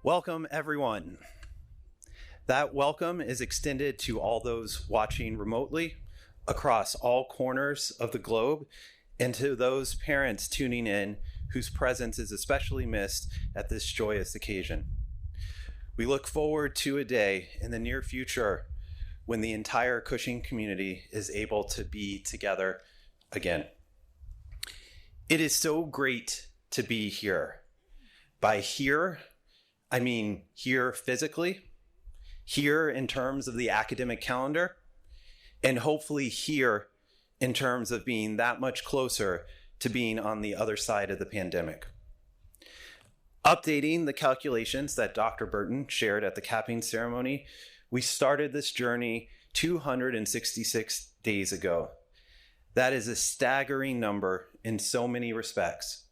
Welcome, everyone. That welcome is extended to all those watching remotely across all corners of the globe and to those parents tuning in whose presence is especially missed at this joyous occasion. We look forward to a day in the near future when the entire Cushing community is able to be together again. It is so great to be here. By here, I mean here physically, here in terms of the academic calendar, and hopefully here in terms of being that much closer to being on the other side of the pandemic. Updating the calculations that Dr. Burton shared at the capping ceremony, we started this journey 266 days ago. That is a staggering number in so many respects.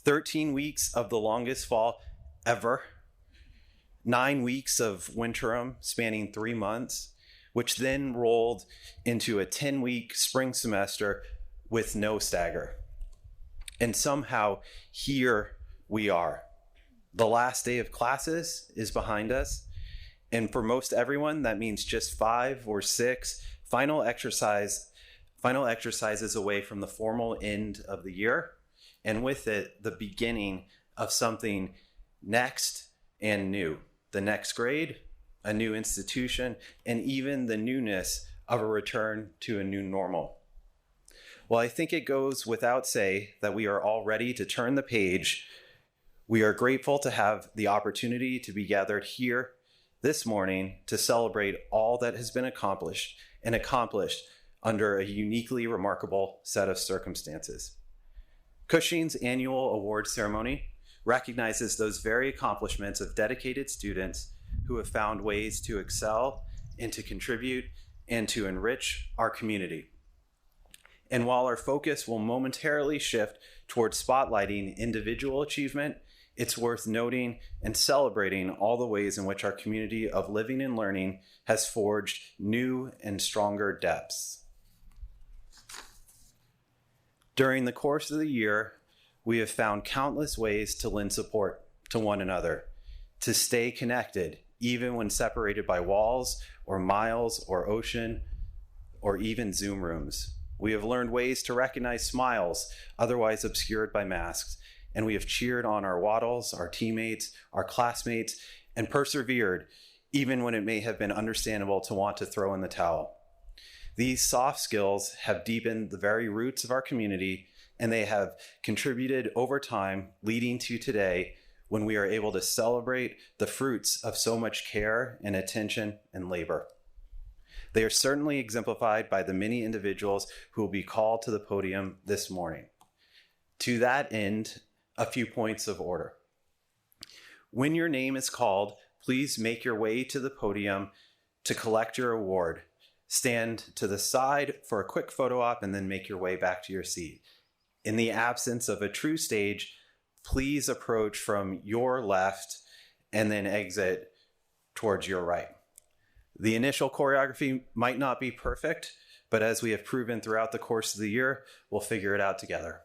13 weeks of the longest fall ever, 9 weeks of winterim spanning 3 months, which then rolled into a 10-week spring semester with no stagger. And somehow here we are. The last day of classes is behind us. And for most everyone, that means just 5 or 6 final exercises away from the formal end of the year. And with it, the beginning of something next and new. The next grade, a new institution, and even the newness of a return to a new normal. Well, I think it goes without say that we are all ready to turn the page. We are grateful to have the opportunity to be gathered here this morning to celebrate all that has been accomplished under a uniquely remarkable set of circumstances. Cushing's annual award ceremony recognizes those very accomplishments of dedicated students who have found ways to excel and to contribute and to enrich our community. And while our focus will momentarily shift towards spotlighting individual achievement, it's worth noting and celebrating all the ways in which our community of living and learning has forged new and stronger depths. During the course of the year, we have found countless ways to lend support to one another, to stay connected, even when separated by walls or miles or ocean or even Zoom rooms. We have learned ways to recognize smiles otherwise obscured by masks, and we have cheered on our waddles, our teammates, our classmates, and persevered even when it may have been understandable to want to throw in the towel. These soft skills have deepened the very roots of our community, and they have contributed over time, leading to today when we are able to celebrate the fruits of so much care and attention and labor. They are certainly exemplified by the many individuals who will be called to the podium this morning. To that end, a few points of order. When your name is called, please make your way to the podium to collect your award. Stand to the side for a quick photo op and then make your way back to your seat. In the absence of a true stage, please approach from your left and then exit towards your right. The initial choreography might not be perfect, but as we have proven throughout the course of the year, we'll figure it out together.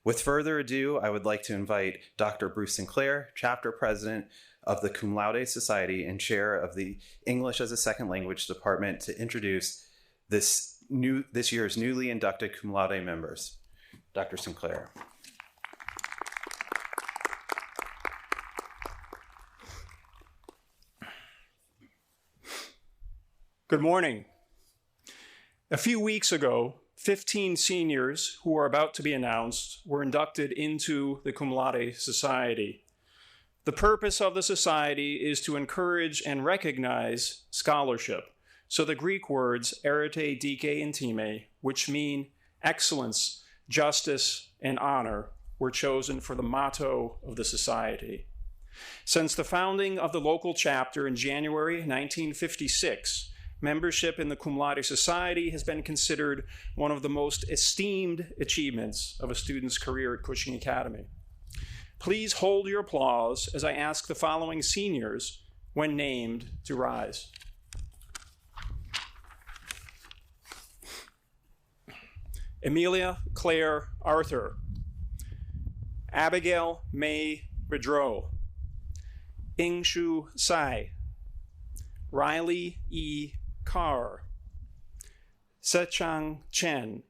With further ado, I would like to invite Dr. Bruce Sinclair, Chapter President of the Cum Laude Society and Chair of the English as a Second Language Department, to introduce this year's newly inducted Cum Laude members. Dr. Sinclair. Good morning. A few weeks ago, 15 seniors who are about to be announced were inducted into the Cum Laude Society. The purpose of the society is to encourage and recognize scholarship. So the Greek words arete, dike, and time, which mean excellence, justice, and honor, were chosen for the motto of the society. Since the founding of the local chapter in January 1956, membership in the Cum Laude Society has been considered one of the most esteemed achievements of a student's career at Cushing Academy. Please hold your applause as I ask the following seniors, when named, to rise. Amelia Claire Arthur, Abigail May Bedreau, Ingshu Sai, Riley E. Carr, Sechang Chen,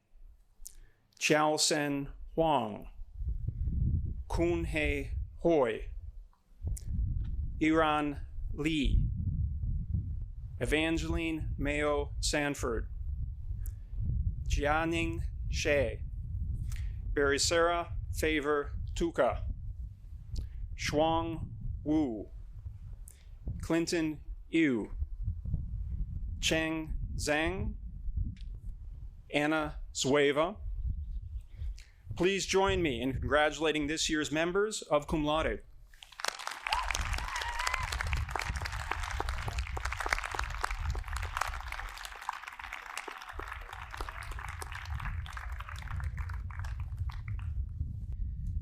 Chiao-sen Huang, Kun-hei Hoi, Iran Lee, Evangeline Mayo Sanford, Jianing She, Berisara Favor Tuka, Shuang Wu, Clinton Yu, Cheng Zhang, Anna Zueva. Please join me in congratulating this year's members of Cum Laude.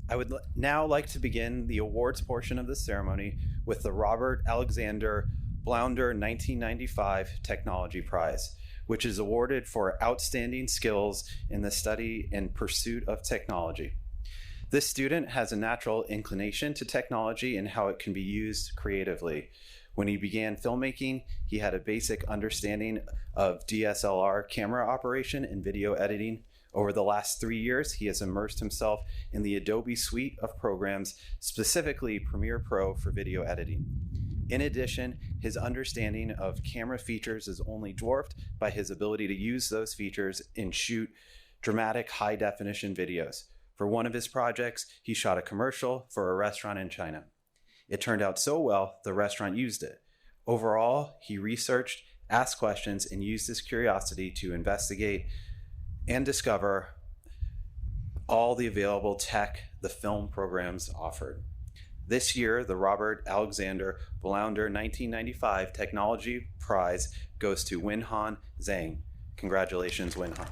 I would now like to begin the awards portion of the ceremony with the Robert Alexander Blounder 1995 Technology Prize, which is awarded for outstanding skills in the study and pursuit of technology. This student has a natural inclination to technology and how it can be used creatively. When he began filmmaking, he had a basic understanding of DSLR camera operation and video editing. Over the last 3 years, he has immersed himself in the Adobe suite of programs, specifically Premiere Pro for video editing. In addition, his understanding of camera features is only dwarfed by his ability to use those features and shoot dramatic high-definition videos. For one of his projects, he shot a commercial for a restaurant in China. It turned out so well, the restaurant used it. Overall, he researched, asked questions, and used his curiosity to investigate and discover all the available tech the film programs offered. This year, the Robert Alexander Blounder 1995 Technology Prize goes to Winhan Zhang. Congratulations, Winhan.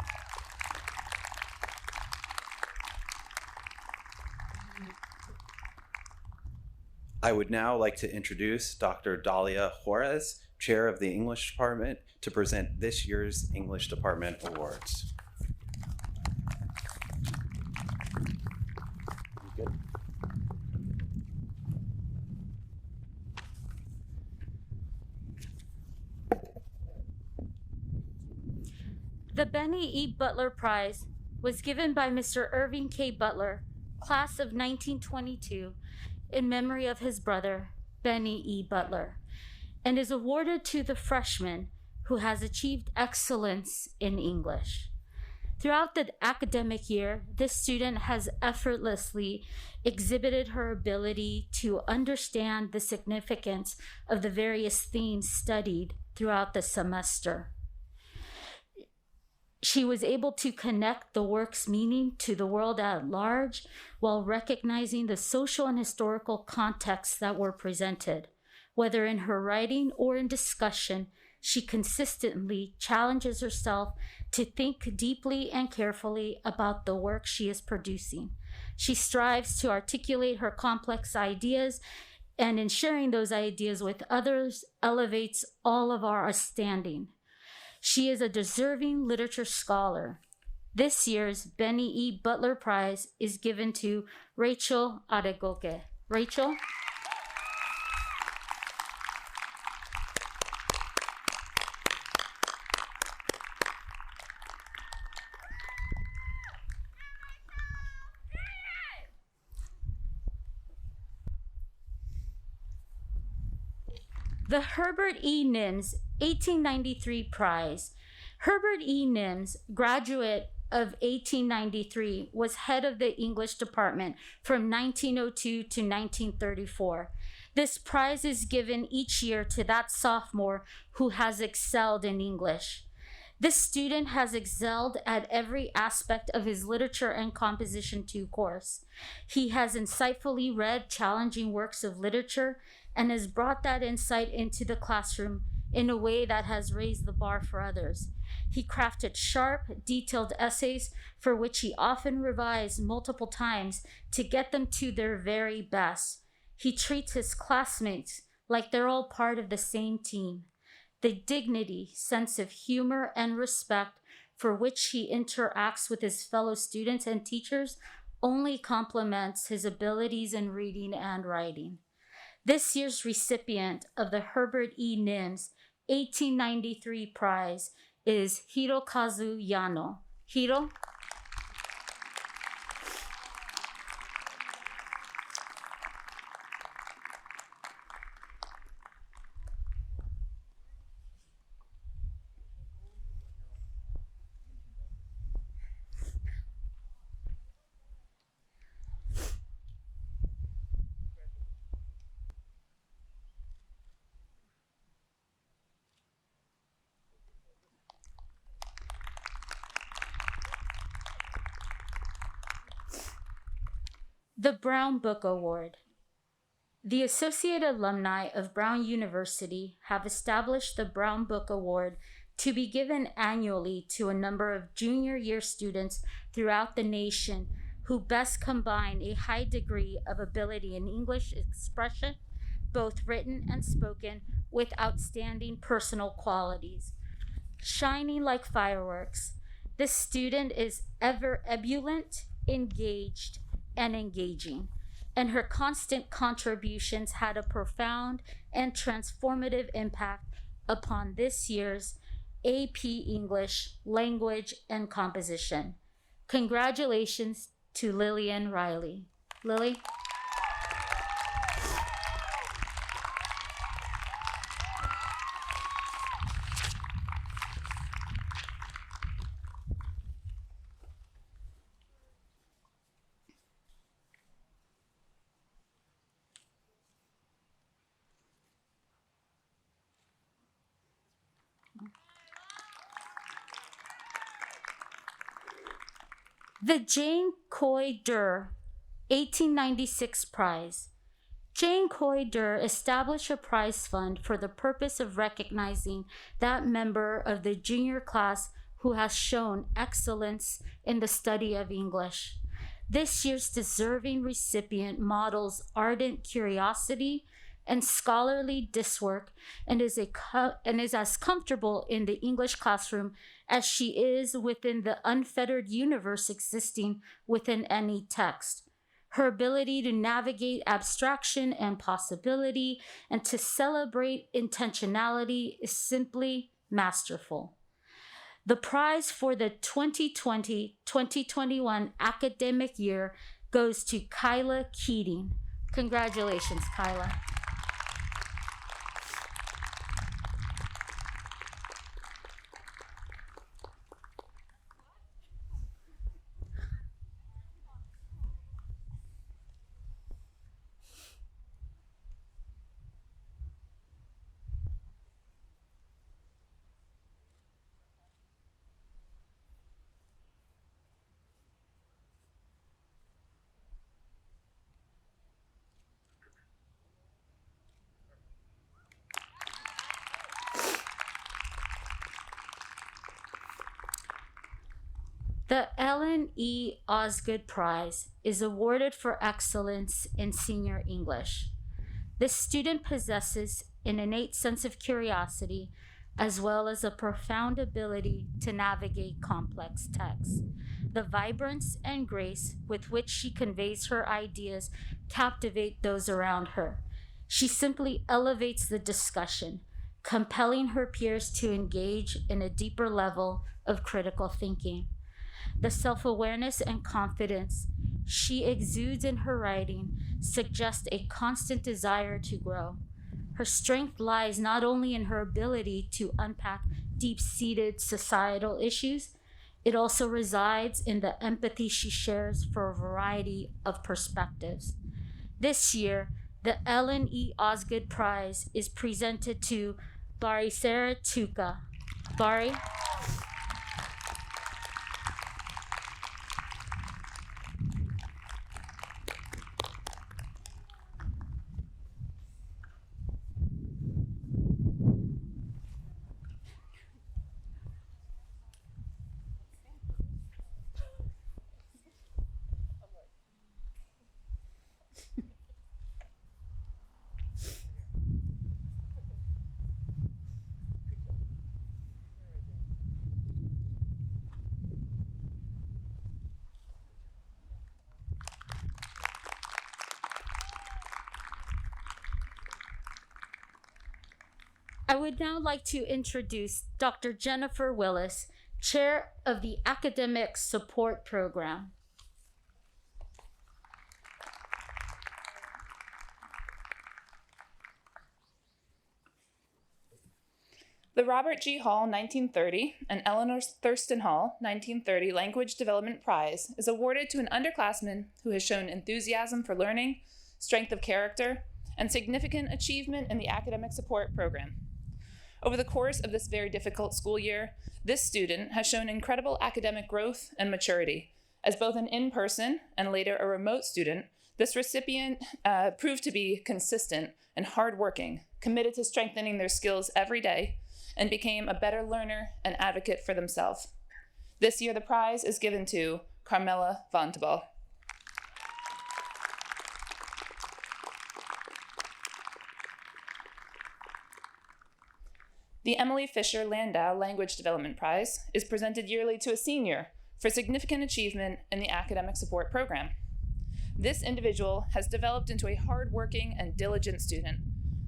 I would now like to introduce Dr. Dalia Juarez, Chair of the English Department, to present this year's English Department Awards. The Benny E. Butler Prize was given by Mr. Irving K. Butler, class of 1922, in memory of his brother, Benny E. Butler, and is awarded to the freshman who has achieved excellence in English. Throughout the academic year, this student has effortlessly exhibited her ability to understand the significance of the various themes studied throughout the semester. She was able to connect the work's meaning to the world at large while recognizing the social and historical contexts that were presented. Whether in her writing or in discussion, she consistently challenges herself to think deeply and carefully about the work she is producing. She strives to articulate her complex ideas, and in sharing those ideas with others, elevates all of our standing. She is a deserving literature scholar. This year's Benny E. Butler Prize is given to Rachel Adegoke. Rachel? The Herbert E. Nims 1893 Prize. Herbert E. Nims, graduate of 1893, was head of the English department from 1902 to 1934. This prize is given each year to that sophomore who has excelled in English. This student has excelled at every aspect of his Literature and Composition 2 course. He has insightfully read challenging works of literature and has brought that insight into the classroom in a way that has raised the bar for others. He crafted sharp, detailed essays for which he often revised multiple times to get them to their very best. He treats his classmates like they're all part of the same team. The dignity, sense of humor, and respect for which he interacts with his fellow students and teachers only complements his abilities in reading and writing. This year's recipient of the Herbert E. Nims 1893 prize is Hirokazu Yano. Hiro? The Brown Book Award. The Associate Alumni of Brown University have established the Brown Book Award to be given annually to a number of junior year students throughout the nation who best combine a high degree of ability in English expression, both written and spoken, with outstanding personal qualities. Shining like fireworks, this student is ever ebullient, engaged, and engaging, and her constant contributions had a profound and transformative impact upon this year's AP English Language and Composition. Congratulations to Lillian Riley. Lily? The Jane Coy Durr 1896 Prize. Jane Coy Durr established a prize fund for the purpose of recognizing that member of the junior class who has shown excellence in the study of English. This year's deserving recipient models ardent curiosity and scholarly diswork and is as comfortable in the English classroom as she is within the unfettered universe existing within any text. Her ability to navigate abstraction and possibility and to celebrate intentionality is simply masterful. The prize for the 2020-2021 academic year goes to Kyla Keating. Congratulations, Kyla. The Ellen E. Osgood Prize is awarded for excellence in senior English. This student possesses an innate sense of curiosity as well as a profound ability to navigate complex texts. The vibrance and grace with which she conveys her ideas captivate those around her. She simply elevates the discussion, compelling her peers to engage in a deeper level of critical thinking. The self-awareness and confidence she exudes in her writing suggest a constant desire to grow. Her strength lies not only in her ability to unpack deep-seated societal issues, it also resides in the empathy she shares for a variety of perspectives. This year, the Ellen E. Osgood Prize is presented to Barisera Tuka. Bari? I would now like to introduce Dr. Jennifer Willis, Chair of the Academic Support Program. The Robert G. Hall 1930 and Eleanor Thurston Hall 1930 Language Development Prize is awarded to an underclassman who has shown enthusiasm for learning, strength of character, and significant achievement in the academic support program. Over the course of this very difficult school year, this student has shown incredible academic growth and maturity. As both an in-person and later a remote student, this recipient proved to be consistent and hardworking, committed to strengthening their skills every day, and became a better learner and advocate for themselves. This year, the prize is given to Carmela Vontabal. The Emily Fisher Landau Language Development Prize is presented yearly to a senior for significant achievement in the academic support program. This individual has developed into a hardworking and diligent student.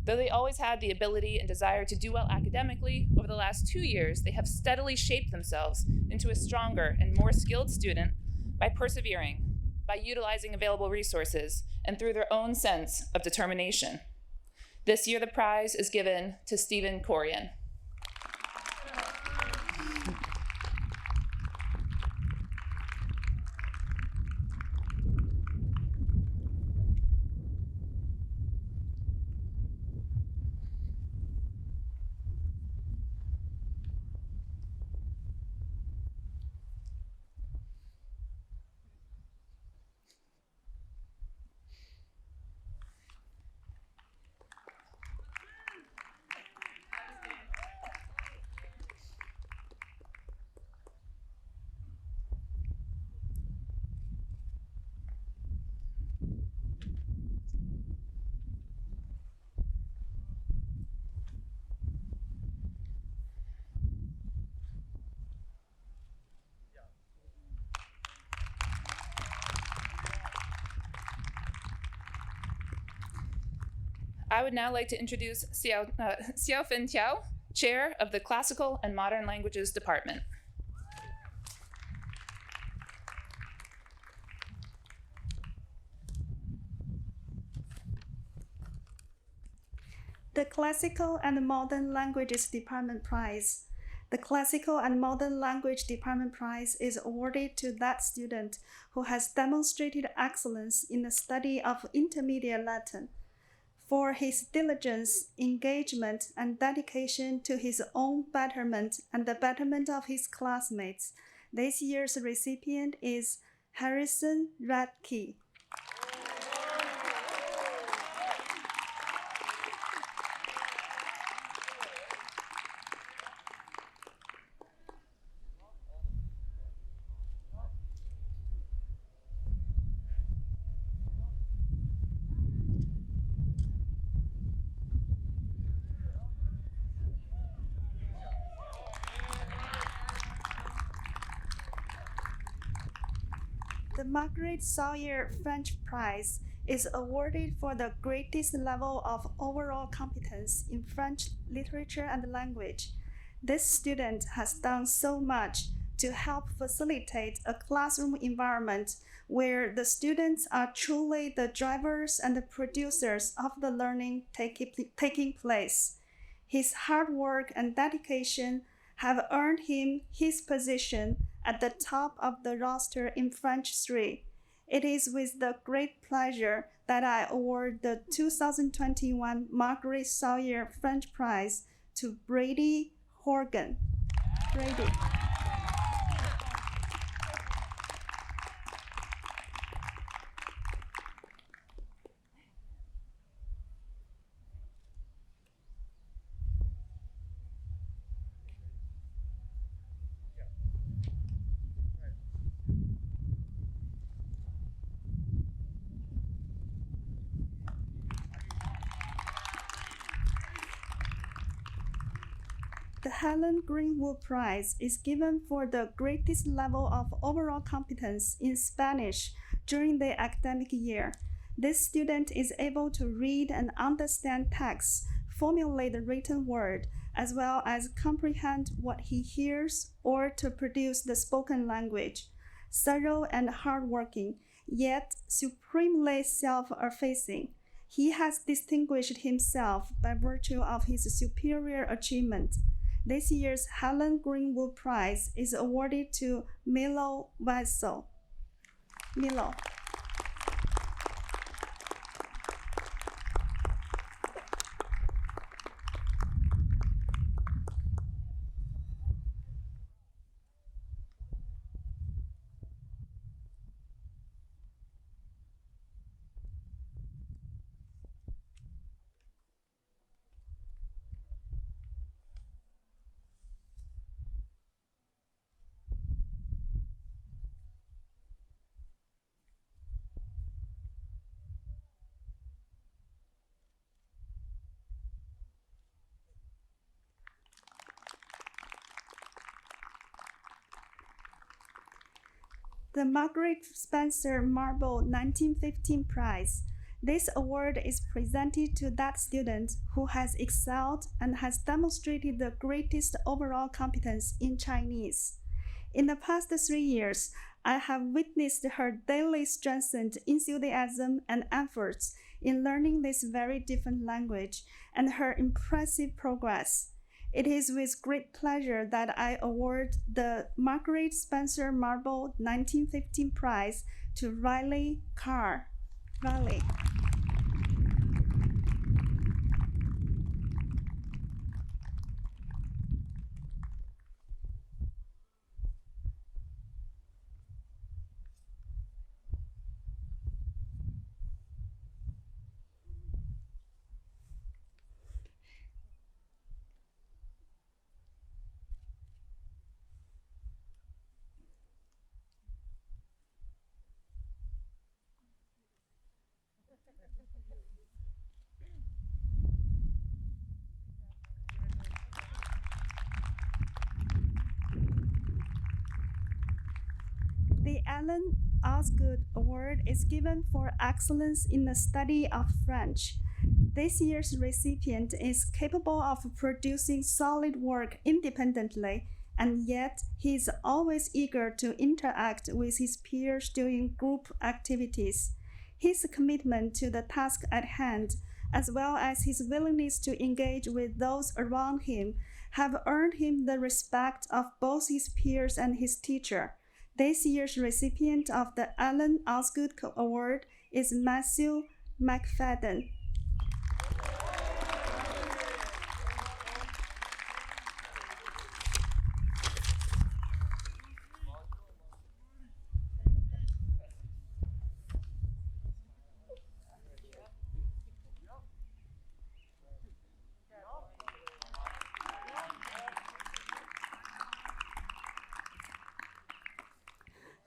Though they always had the ability and desire to do well academically, over the last 2 years, they have steadily shaped themselves into a stronger and more skilled student by persevering, by utilizing available resources, and through their own sense of determination. This year, the prize is given to Stephen Corian. I would now like to introduce Xiaofen Tiao, Chair of the Classical and Modern Languages Department. The Classical and Modern Languages Department Prize. The Classical and Modern Language Department Prize is awarded to that student who has demonstrated excellence in the study of Intermediate Latin. For his diligence, engagement, and dedication to his own betterment and the betterment of his classmates, this year's recipient is Harrison Radke. The Margaret Sawyer French Prize is awarded for the greatest level of overall competence in French literature and language. This student has done so much to help facilitate a classroom environment where the students are truly the drivers and the producers of the learning taking place. His hard work and dedication have earned him his position at the top of the roster in French 3. It is with the great pleasure that I award the 2021 Margaret Sawyer French Prize to Brady Horgan. Brady. The Helen Greenwood Prize is given for the greatest level of overall competence in Spanish during the academic year. This student is able to read and understand texts formulate the written word, as well as comprehend what he hears, or to produce the spoken language. Thorough and hardworking, yet supremely self-effacing, he has distinguished himself by virtue of his superior achievement. This year's Helen Greenwood Prize is awarded to Milo Weissel. Milo. The Margaret Spencer Marble 1915 Prize. This award is presented to that student who has excelled and has demonstrated the greatest overall competence in Chinese. In the past 3 years, I have witnessed her daily strengthened enthusiasm and efforts in learning this very different language and her impressive progress. It is with great pleasure that I award the Margaret Spencer Marble 1915 Prize to Riley Carr. Riley. The Alan Osgood Award is given for excellence in the study of French. This year's recipient is capable of producing solid work independently, and yet he is always eager to interact with his peers during group activities. His commitment to the task at hand, as well as his willingness to engage with those around him, have earned him the respect of both his peers and his teacher. This year's recipient of the Alan Osgood Award is Matthew McFadden.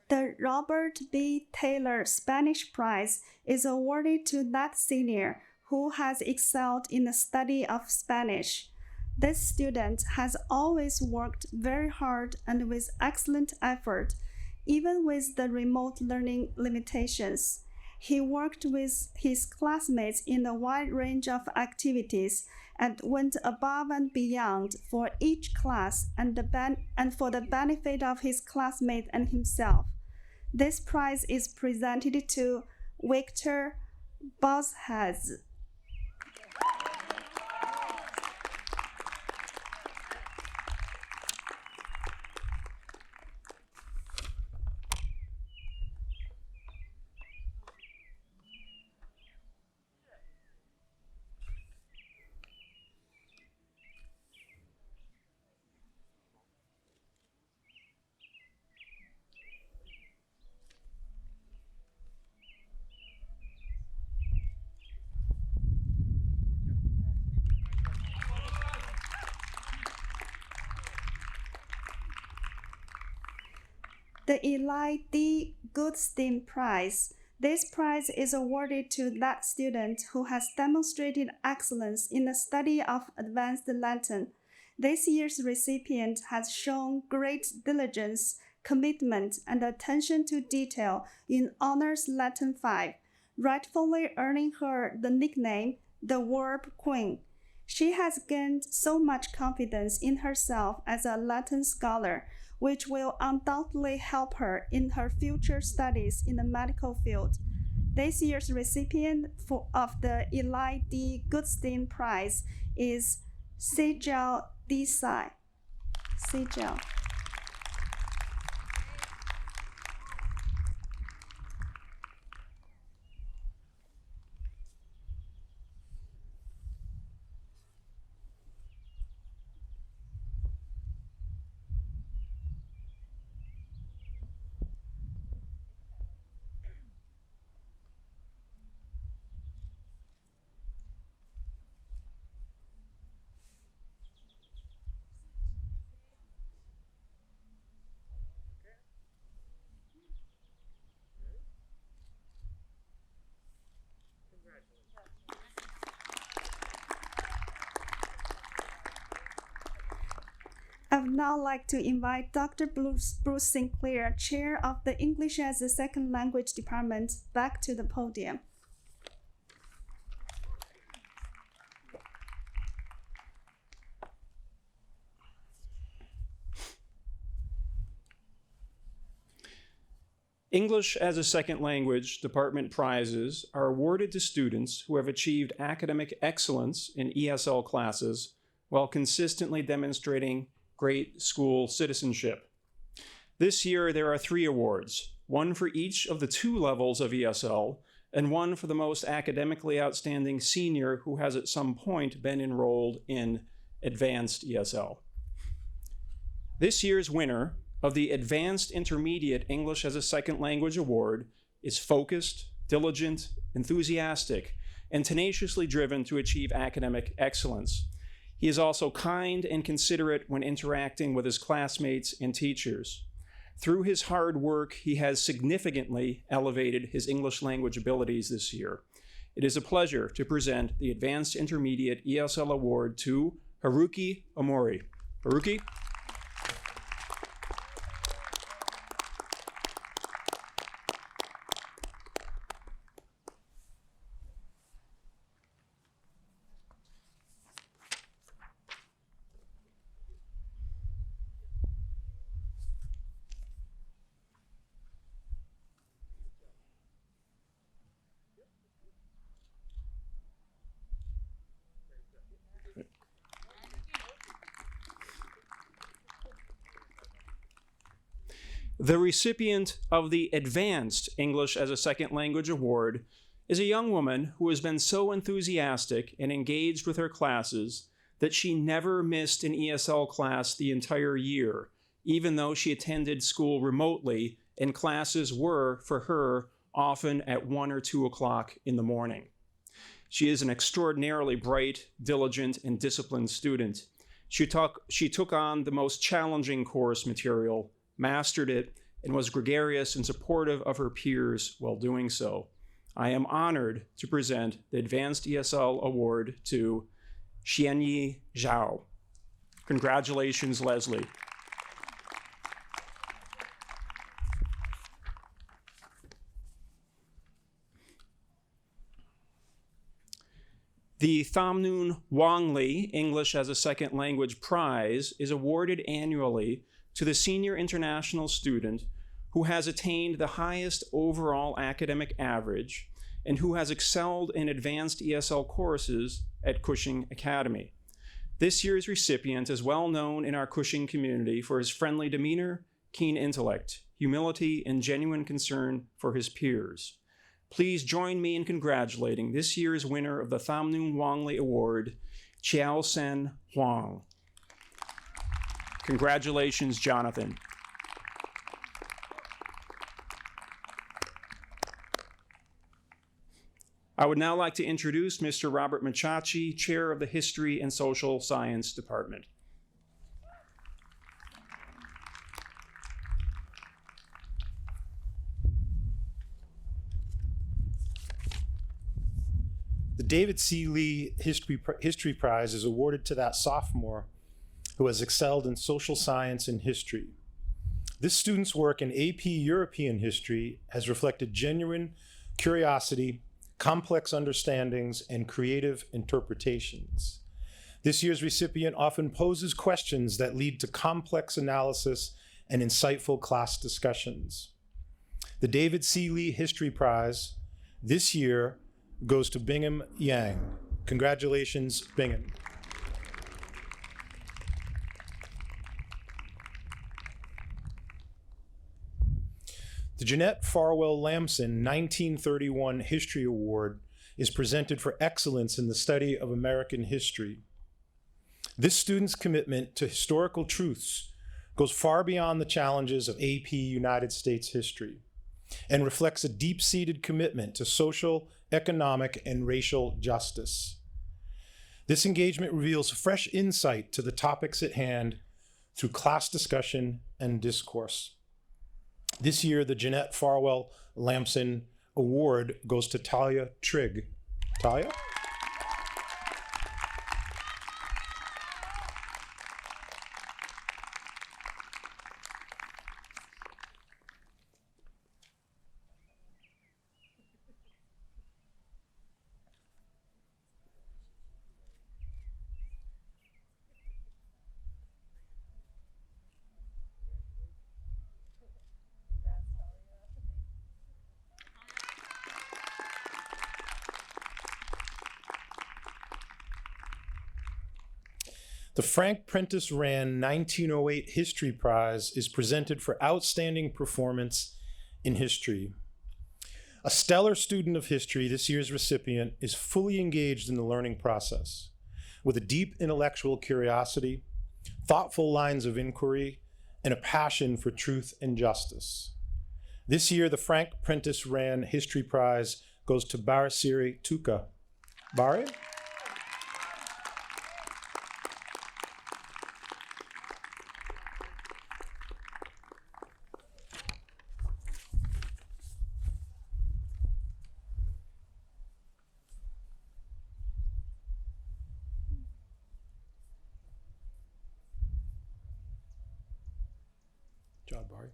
The Robert B. Taylor Spanish Prize is awarded to that senior who has excelled in the study of Spanish. This student has always worked very hard and with excellent effort, even with the remote learning limitations. He worked with his classmates in a wide range of activities and went above and beyond for each class and for the benefit of his classmates and himself. This prize is presented to Victor Boshez. The Eli D. Goodstein Prize. This prize is awarded to that student who has demonstrated excellence in the study of advanced Latin. This year's recipient has shown great diligence, commitment, and attention to detail in Honors Latin 5, rightfully earning her the nickname the Verb Queen. She has gained so much confidence in herself as a Latin scholar, which will undoubtedly help her in her future studies in the medical field. This year's recipient of the Eli D. Goodstein Prize is Sejal Desai. Sejal. I would now like to invite Dr. Bruce Sinclair, Chair of the English as a Second Language Department, back to the podium. English as a Second Language Department prizes are awarded to students who have achieved academic excellence in ESL classes while consistently demonstrating great school citizenship. This year, there are 3 awards, one for each of the 2 levels of ESL, and one for the most academically outstanding senior who has at some point been enrolled in advanced ESL. This year's winner of the Advanced Intermediate English as a Second Language Award is focused, diligent, enthusiastic, and tenaciously driven to achieve academic excellence. He is also kind and considerate when interacting with his classmates and teachers. Through his hard work, he has significantly elevated his English language abilities this year. It is a pleasure to present the Advanced Intermediate ESL Award to Haruki Omori. Haruki? The recipient of the Advanced English as a Second Language Award is a young woman who has been so enthusiastic and engaged with her classes that she never missed an ESL class the entire year, even though she attended school remotely and classes were, for her, often at 1 or 2 o'clock in the morning. She is an extraordinarily bright, diligent, and disciplined student. She took on the most challenging course material, mastered it, and was gregarious and supportive of her peers while doing so. I am honored to present the Advanced ESL Award to Xianyi Zhao. Congratulations, Leslie. The Tham Nguyen Wang Lee English as a Second Language Prize is awarded annually to the senior international student who has attained the highest overall academic average and who has excelled in advanced ESL courses at Cushing Academy. This year's recipient is well known in our Cushing community for his friendly demeanor, keen intellect, humility, and genuine concern for his peers. Please join me in congratulating this year's winner of the Tham Nguyen Wang Lee Award, Chiao Sen Huang. Congratulations, Jonathan. I would now like to introduce Mr. Robert Machachi, Chair of the History and Social Science Department. The David C. Lee History Prize is awarded to that sophomore who has excelled in social science and history. This student's work in AP European history has reflected genuine curiosity, complex understandings, and creative interpretations. This year's recipient often poses questions that lead to complex analysis and insightful class discussions. The David C. Lee History Prize this year goes to Bingham Yang. Congratulations, Bingham. The Jeanette Farwell Lamson 1931 History Award is presented for excellence in the study of American history. This student's commitment to historical truths goes far beyond the challenges of AP United States history and reflects a deep-seated commitment to social, economic, and racial justice. This engagement reveals fresh insight to the topics at hand through class discussion and discourse. This year, the Jeanette Farwell Lamson Award goes to Talia Trigg. Talia? The Frank Prentice Rand 1908 History Prize is presented for outstanding performance in history. A stellar student of history, this year's recipient is fully engaged in the learning process with a deep intellectual curiosity, thoughtful lines of inquiry, and a passion for truth and justice. This year, the Frank Prentice Rand History Prize goes to Barasiri Tuka. Bari? Job, Bari.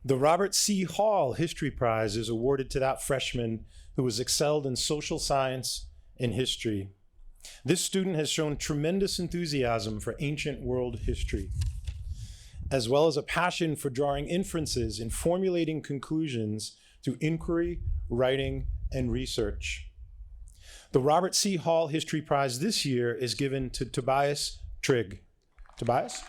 The Robert C. Hall History Prize is awarded to that freshman who has excelled in social science and history. This student has shown tremendous enthusiasm for ancient world history, as well as a passion for drawing inferences and formulating conclusions through inquiry, writing, and research. The Robert C. Hall History Prize this year is given to Tobias Trigg. Tobias?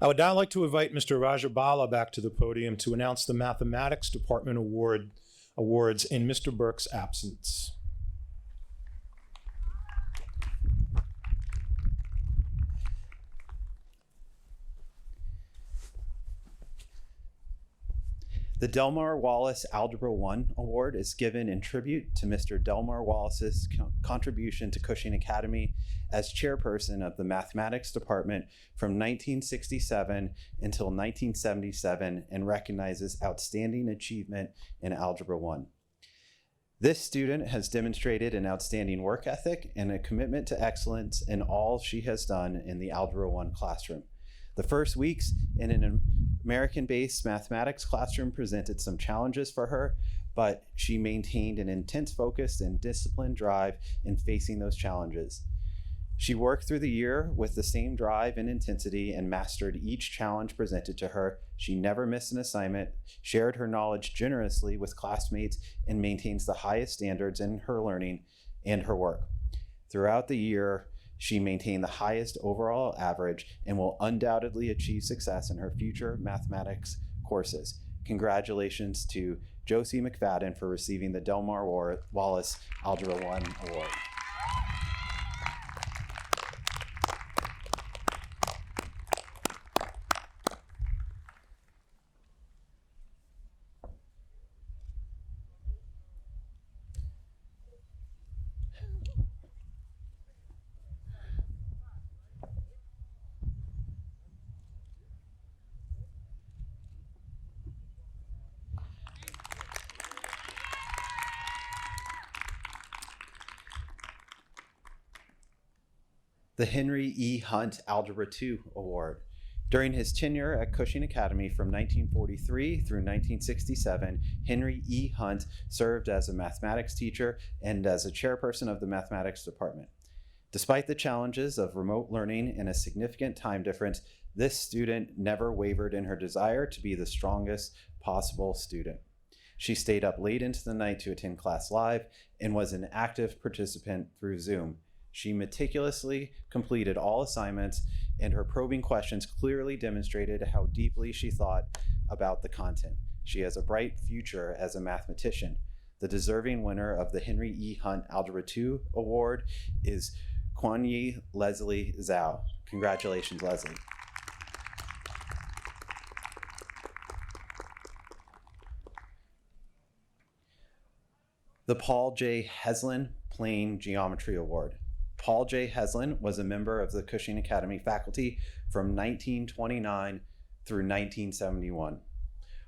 I would now like to invite Mr. Rajabala back to the podium to announce the Mathematics Department awards in Mr. Burke's absence. The Delmar Wallace Algebra 1 Award is given in tribute to Mr. Delmar Wallace's contribution to Cushing Academy as chairperson of the Mathematics Department from 1967 until 1977 and recognizes outstanding achievement in Algebra 1. This student has demonstrated an outstanding work ethic and a commitment to excellence in all she has done in the Algebra 1 classroom. The first weeks in an American-based mathematics classroom presented some challenges for her, but she maintained an intense focus and disciplined drive in facing those challenges. She worked through the year with the same drive and intensity and mastered each challenge presented to her. She never missed an assignment, shared her knowledge generously with classmates, and maintains the highest standards in her learning and her work. Throughout the year, she maintained the highest overall average and will undoubtedly achieve success in her future mathematics courses. Congratulations to Josie McFadden for receiving the Delmar Wallace Algebra 1 Award. The Henry E. Hunt Algebra 2 Award. During his tenure at Cushing Academy from 1943 through 1967, Henry E. Hunt served as a mathematics teacher and as a chairperson of the mathematics department. Despite the challenges of remote learning and a significant time difference, this student never wavered in her desire to be the strongest possible student. She stayed up late into the night to attend class live and was an active participant through Zoom. She meticulously completed all assignments, and her probing questions clearly demonstrated how deeply she thought about the content. She has a bright future as a mathematician. The deserving winner of the Henry E. Hunt Algebra 2 Award is Kwanyi Leslie Zhao. Congratulations, Leslie. The Paul J. Heslin Plane Geometry Award. Paul J. Heslin was a member of the Cushing Academy faculty from 1929 through 1971.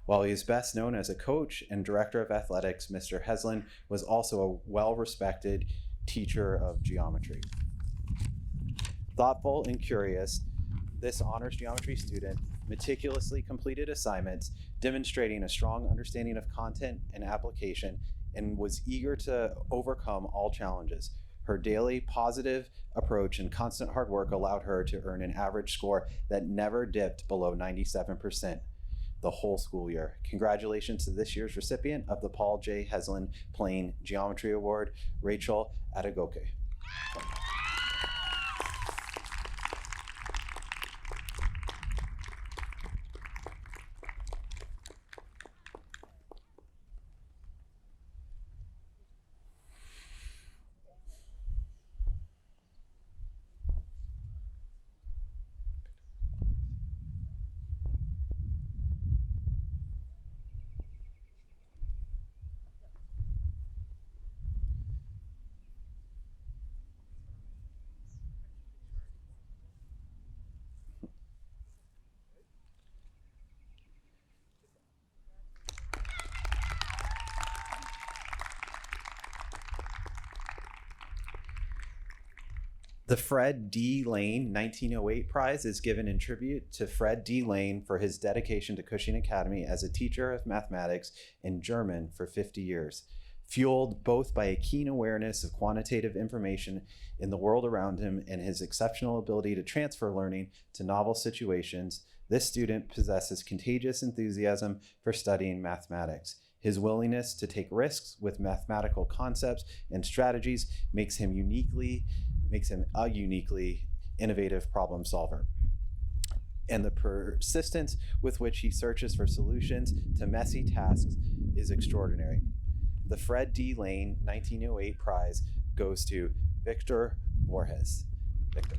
While he is best known as a coach and director of athletics, Mr. Heslin was also a well-respected teacher of geometry. Thoughtful and curious, this honors geometry student meticulously completed assignments, demonstrating a strong understanding of content and application, and was eager to overcome all challenges. Her daily positive approach and constant hard work allowed her to earn an average score that never dipped below 97% the whole school year. Congratulations to this year's recipient of the Paul J. Heslin Plane Geometry Award, Rachel Adegoke. The Fred D. Lane 1908 Prize is given in tribute to Fred D. Lane for his dedication to Cushing Academy as a teacher of mathematics and German for 50 years. Fueled both by a keen awareness of quantitative information in the world around him and his exceptional ability to transfer learning to novel situations, this student possesses contagious enthusiasm for studying mathematics. His willingness to take risks with mathematical concepts and strategies makes him a uniquely innovative problem solver. And the persistence with which he searches for solutions to messy tasks is extraordinary. The Fred D. Lane 1908 Prize goes to Victor Borges. Victor.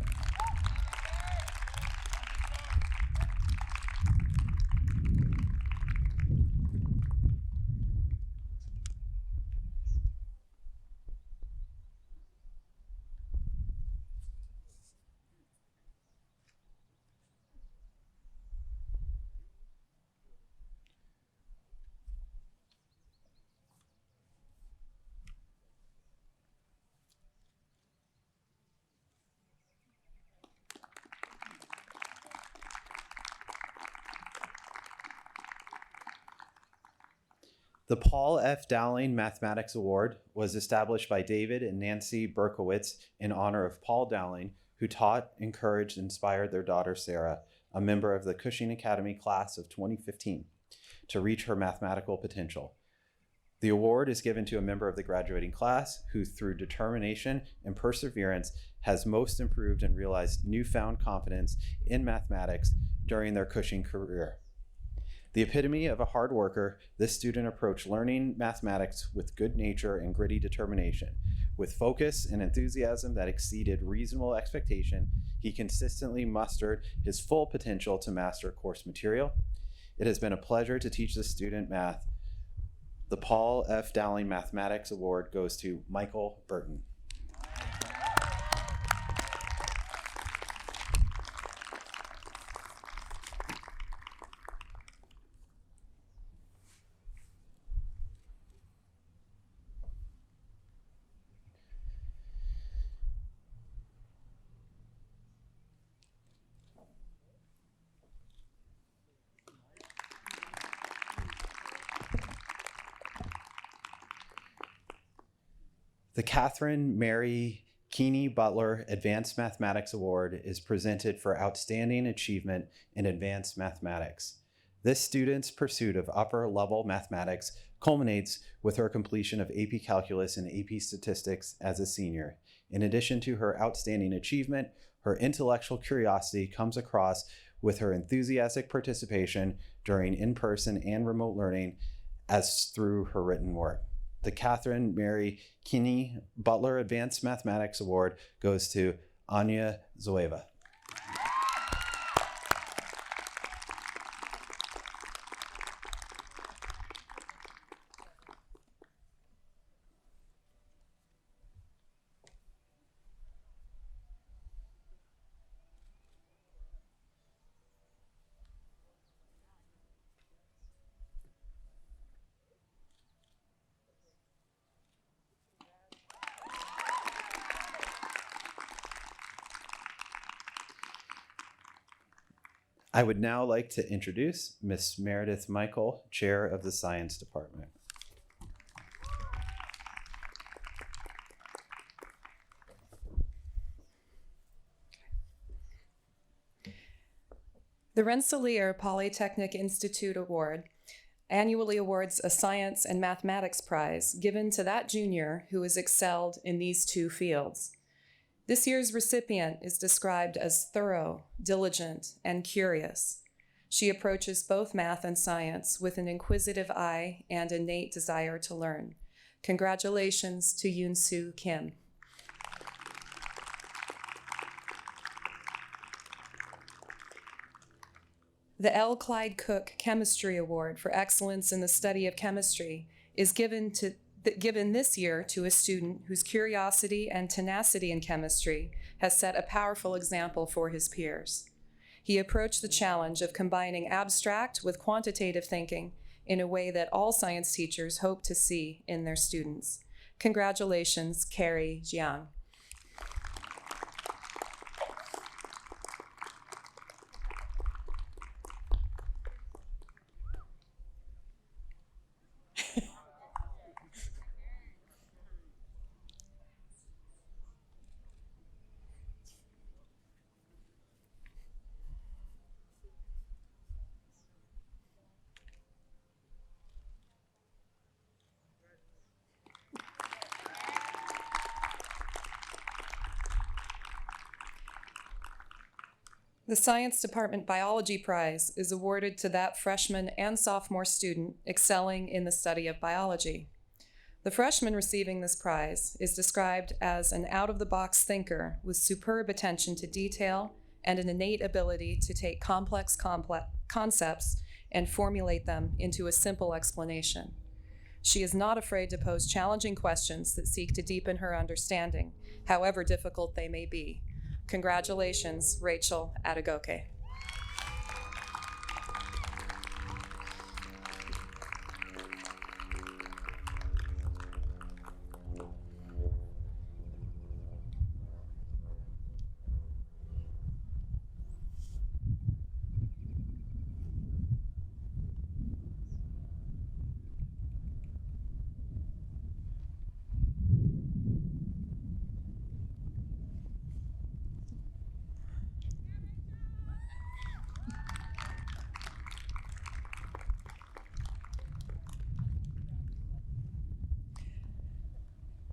The Paul F. Dowling Mathematics Award was established by David and Nancy Berkowitz in honor of Paul Dowling, who taught, encouraged, and inspired their daughter Sarah, a member of the Cushing Academy class of 2015, to reach her mathematical potential. The award is given to a member of the graduating class who, through determination and perseverance, has most improved and realized newfound confidence in mathematics during their Cushing career. The epitome of a hard worker, this student approached learning mathematics with good nature and gritty determination. With focus and enthusiasm that exceeded reasonable expectation, he consistently mustered his full potential to master course material. It has been a pleasure to teach this student math. The Paul F. Dowling Mathematics Award goes to Michael Burton. The Catherine Mary Keeney Butler Advanced Mathematics Award is presented for outstanding achievement in advanced mathematics. This student's pursuit of upper-level mathematics culminates with her completion of AP Calculus and AP Statistics as a senior. In addition to her outstanding achievement, her intellectual curiosity comes across with her enthusiastic participation during in-person and remote learning as through her written work. The Catherine Mary Keeney Butler Advanced Mathematics Award goes to Anya Zoeva. I would now like to introduce Ms. Meredith Michael, Chair of the Science Department. The Rensselaer Polytechnic Institute Award annually awards a science and mathematics prize given to that junior who has excelled in these two fields. This year's recipient is described as thorough, diligent, and curious. She approaches both math and science with an inquisitive eye and innate desire to learn. Congratulations to Yoon-Soo Kim. The L. Clyde Cook Chemistry Award for Excellence in the Study of Chemistry is given this year to a student whose curiosity and tenacity in chemistry has set a powerful example for his peers. He approached the challenge of combining abstract with quantitative thinking in a way that all science teachers hope to see in their students. Congratulations, Carrie Jiang. The Science Department Biology Prize is awarded to that freshman and sophomore student excelling in the study of biology. The freshman receiving this prize is described as an out-of-the-box thinker with superb attention to detail and an innate ability to take complex concepts and formulate them into a simple explanation. She is not afraid to pose challenging questions that seek to deepen her understanding, however difficult they may be. Congratulations, Rachel Adegoke.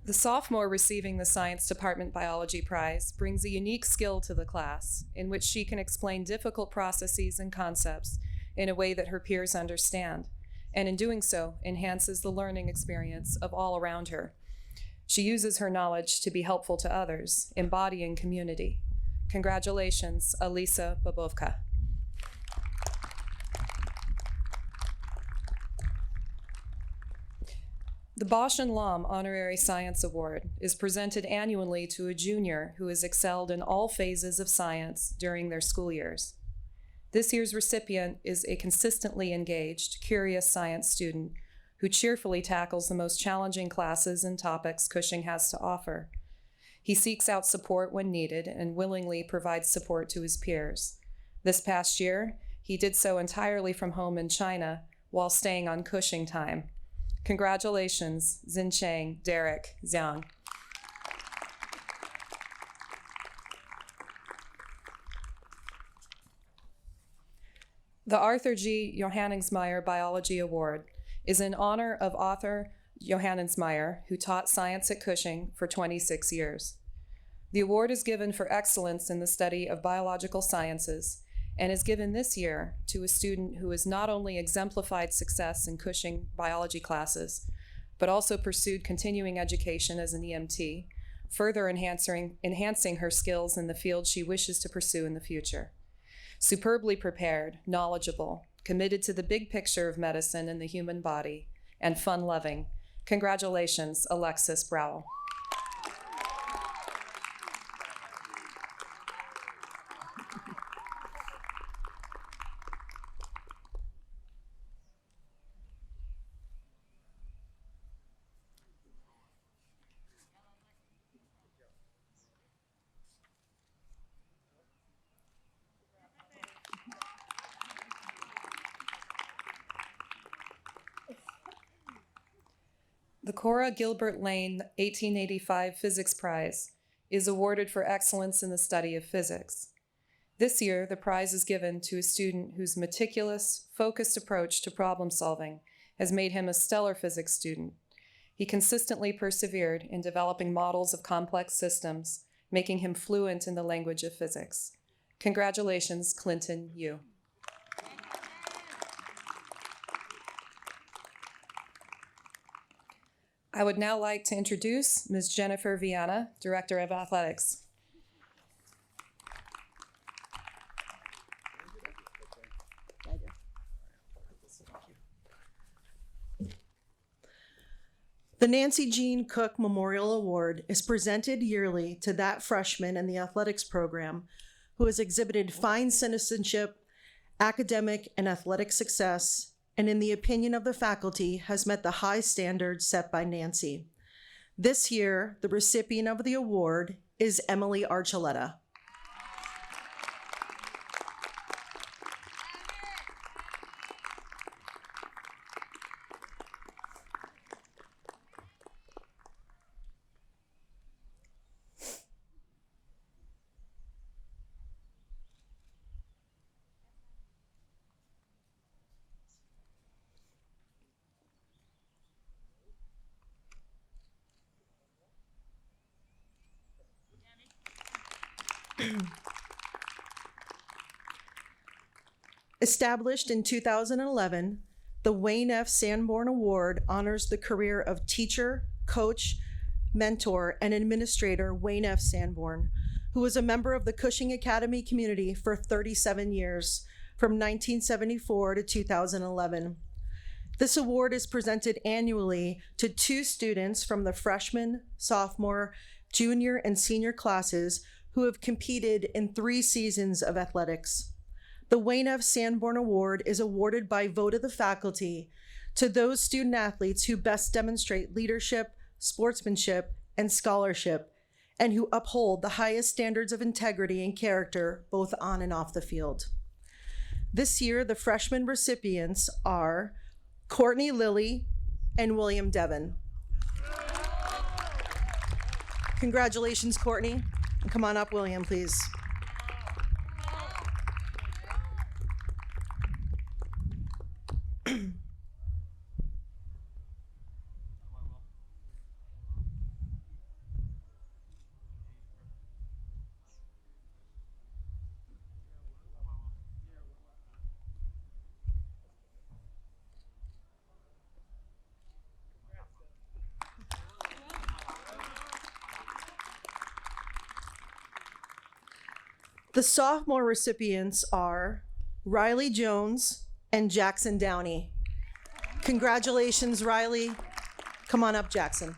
The sophomore receiving the Science Department Biology Prize brings a unique skill to the class in which she can explain difficult processes and concepts in a way that her peers understand, and in doing so, enhances the learning experience of all around her. She uses her knowledge to be helpful to others, embodying community. Congratulations, Alisa Bobovka. The Bosch and Lom Honorary Science Award is presented annually to a junior who has excelled in all phases of science during their school years. This year's recipient is a consistently engaged, curious science student who cheerfully tackles the most challenging classes and topics Cushing has to offer. He seeks out support when needed and willingly provides support to his peers. This past year, he did so entirely from home in China while staying on Cushing time. Congratulations, Xincheng, Derek, Zhang. The Arthur G. Johanningsmeyer Biology Award is in honor of author Johanningsmeyer, who taught science at Cushing for 26 years. The award is given for excellence in the study of biological sciences and is given this year to a student who has not only exemplified success in Cushing biology classes, but also pursued continuing education as an EMT, further enhancing her skills in the field she wishes to pursue in the future. Superbly prepared, knowledgeable, committed to the big picture of medicine and the human body, and fun-loving. Congratulations, Alexis Browell. The Cora Gilbert Lane 1885 Physics Prize is awarded for excellence in the study of physics. This year, the prize is given to a student whose meticulous, focused approach to problem solving has made him a stellar physics student. He consistently persevered in developing models of complex systems, making him fluent in the language of physics. Congratulations, Clinton Yu. I would now like to introduce Ms. Jennifer Viana, Director of Athletics. The Nancy Jean Cook Memorial Award is presented yearly to that freshman in the athletics program who has exhibited fine citizenship, academic and athletic success, and in the opinion of the faculty has met the high standards set by Nancy. This year, the recipient of the award is Emily Archuleta. Established in 2011, the Wayne F. Sanborn Award honors the career of teacher, coach, mentor, and administrator Wayne F. Sanborn, who was a member of the Cushing Academy community for 37 years, from 1974 to 2011. This award is presented annually to 2 students from the freshman, sophomore, junior, and senior classes who have competed in 3 seasons of athletics. The Wayne F. Sanborn Award is awarded by vote of the faculty to those student athletes who best demonstrate leadership, sportsmanship, and scholarship, and who uphold the highest standards of integrity and character, both on and off the field. This year, the freshman recipients are Courtney Lilly and William Devon. Congratulations, Courtney. Come on up, William, please. The sophomore recipients are Riley Jones and Jackson Downey. Congratulations, Riley. Come on up, Jackson.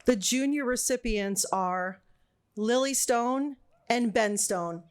The junior recipients are Lily Stone and Ben Stone.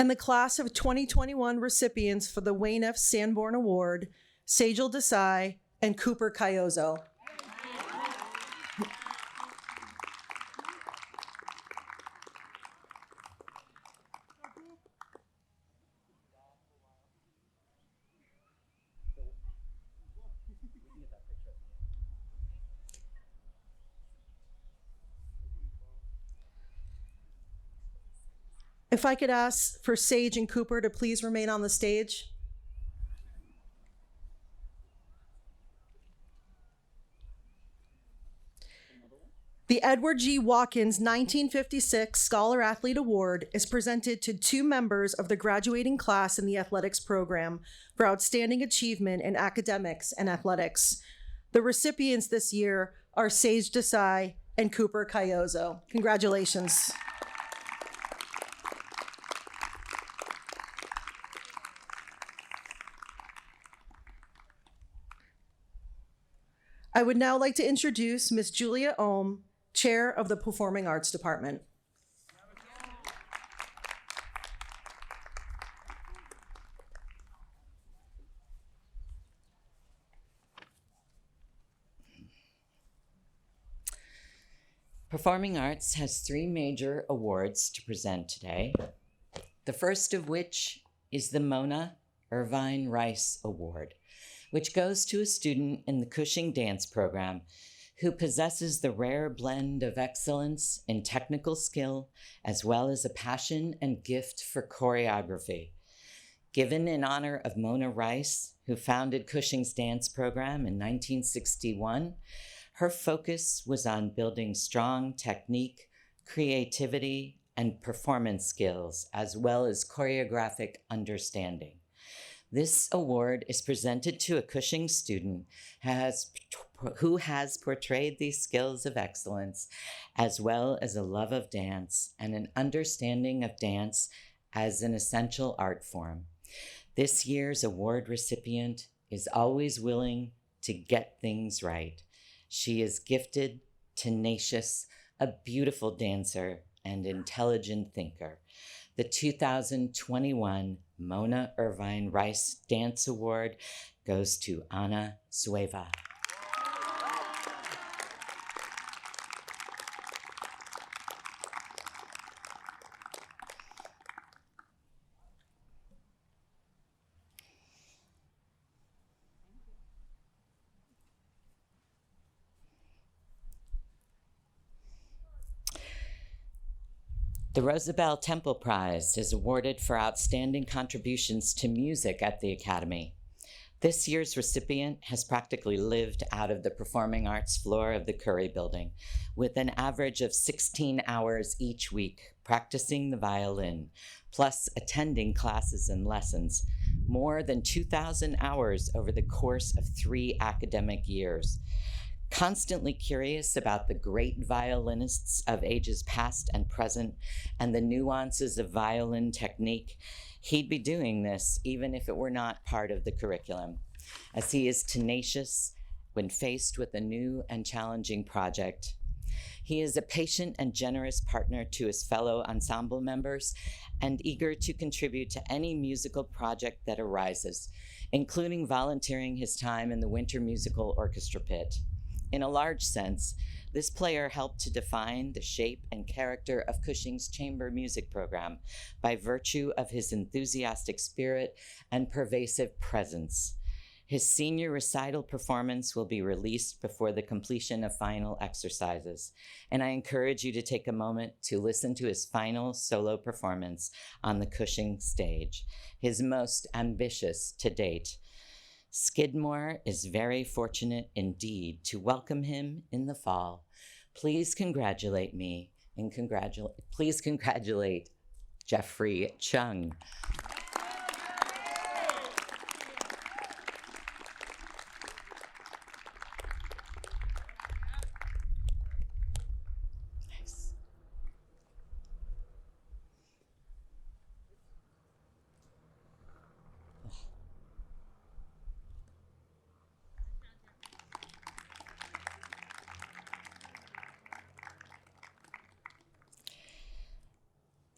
And the class of 2021 recipients for the Wayne F. Sanborn Award, Sajal Desai and Cooper Cayozo. If I could ask for Sage and Cooper to please remain on the stage. The Edward G. Watkins 1956 Scholar Athlete Award is presented to two members of the graduating class in the athletics program for outstanding achievement in academics and athletics. The recipients this year are Sage Desai and Cooper Cayozo. Congratulations. I would now like to introduce Ms. Julia Ohm, Chair of the Performing Arts Department. Performing Arts has three major awards to present today, the first of which is the Mona Irvine Rice Award, which goes to a student in the Cushing dance program who possesses the rare blend of excellence in technical skill as well as a passion and gift for choreography. Given in honor of Mona Rice, who founded Cushing's dance program in 1961, her focus was on building strong technique, creativity, and performance skills, as well as choreographic understanding. This award is presented to a Cushing student who has portrayed these skills of excellence, as well as a love of dance and an understanding of dance as an essential art form. This year's award recipient is always willing to get things right. She is gifted, tenacious, a beautiful dancer, and intelligent thinker. The 2021 Mona Irvine Rice Dance Award goes to Anna Sueva. The Roosevelt Temple Prize is awarded for outstanding contributions to music at the Academy. This year's recipient has practically lived out of the performing arts floor of the Curry Building, with an average of 16 hours each week practicing the violin, plus attending classes and lessons, more than 2,000 hours over the course of 3 academic years. Constantly curious about the great violinists of ages past and present and the nuances of violin technique, he'd be doing this even if it were not part of the curriculum, as he is tenacious when faced with a new and challenging project. He is a patient and generous partner to his fellow ensemble members and eager to contribute to any musical project that arises, including volunteering his time in the Winter Musical Orchestra Pit. In a large sense, this player helped to define the shape and character of Cushing's chamber music program by virtue of his enthusiastic spirit and pervasive presence. His senior recital performance will be released before the completion of final exercises, and I encourage you to take a moment to listen to his final solo performance on the Cushing stage, his most ambitious to date. Skidmore is very fortunate indeed to welcome him in the fall. Please congratulate me and please congratulate Jeffrey Chung.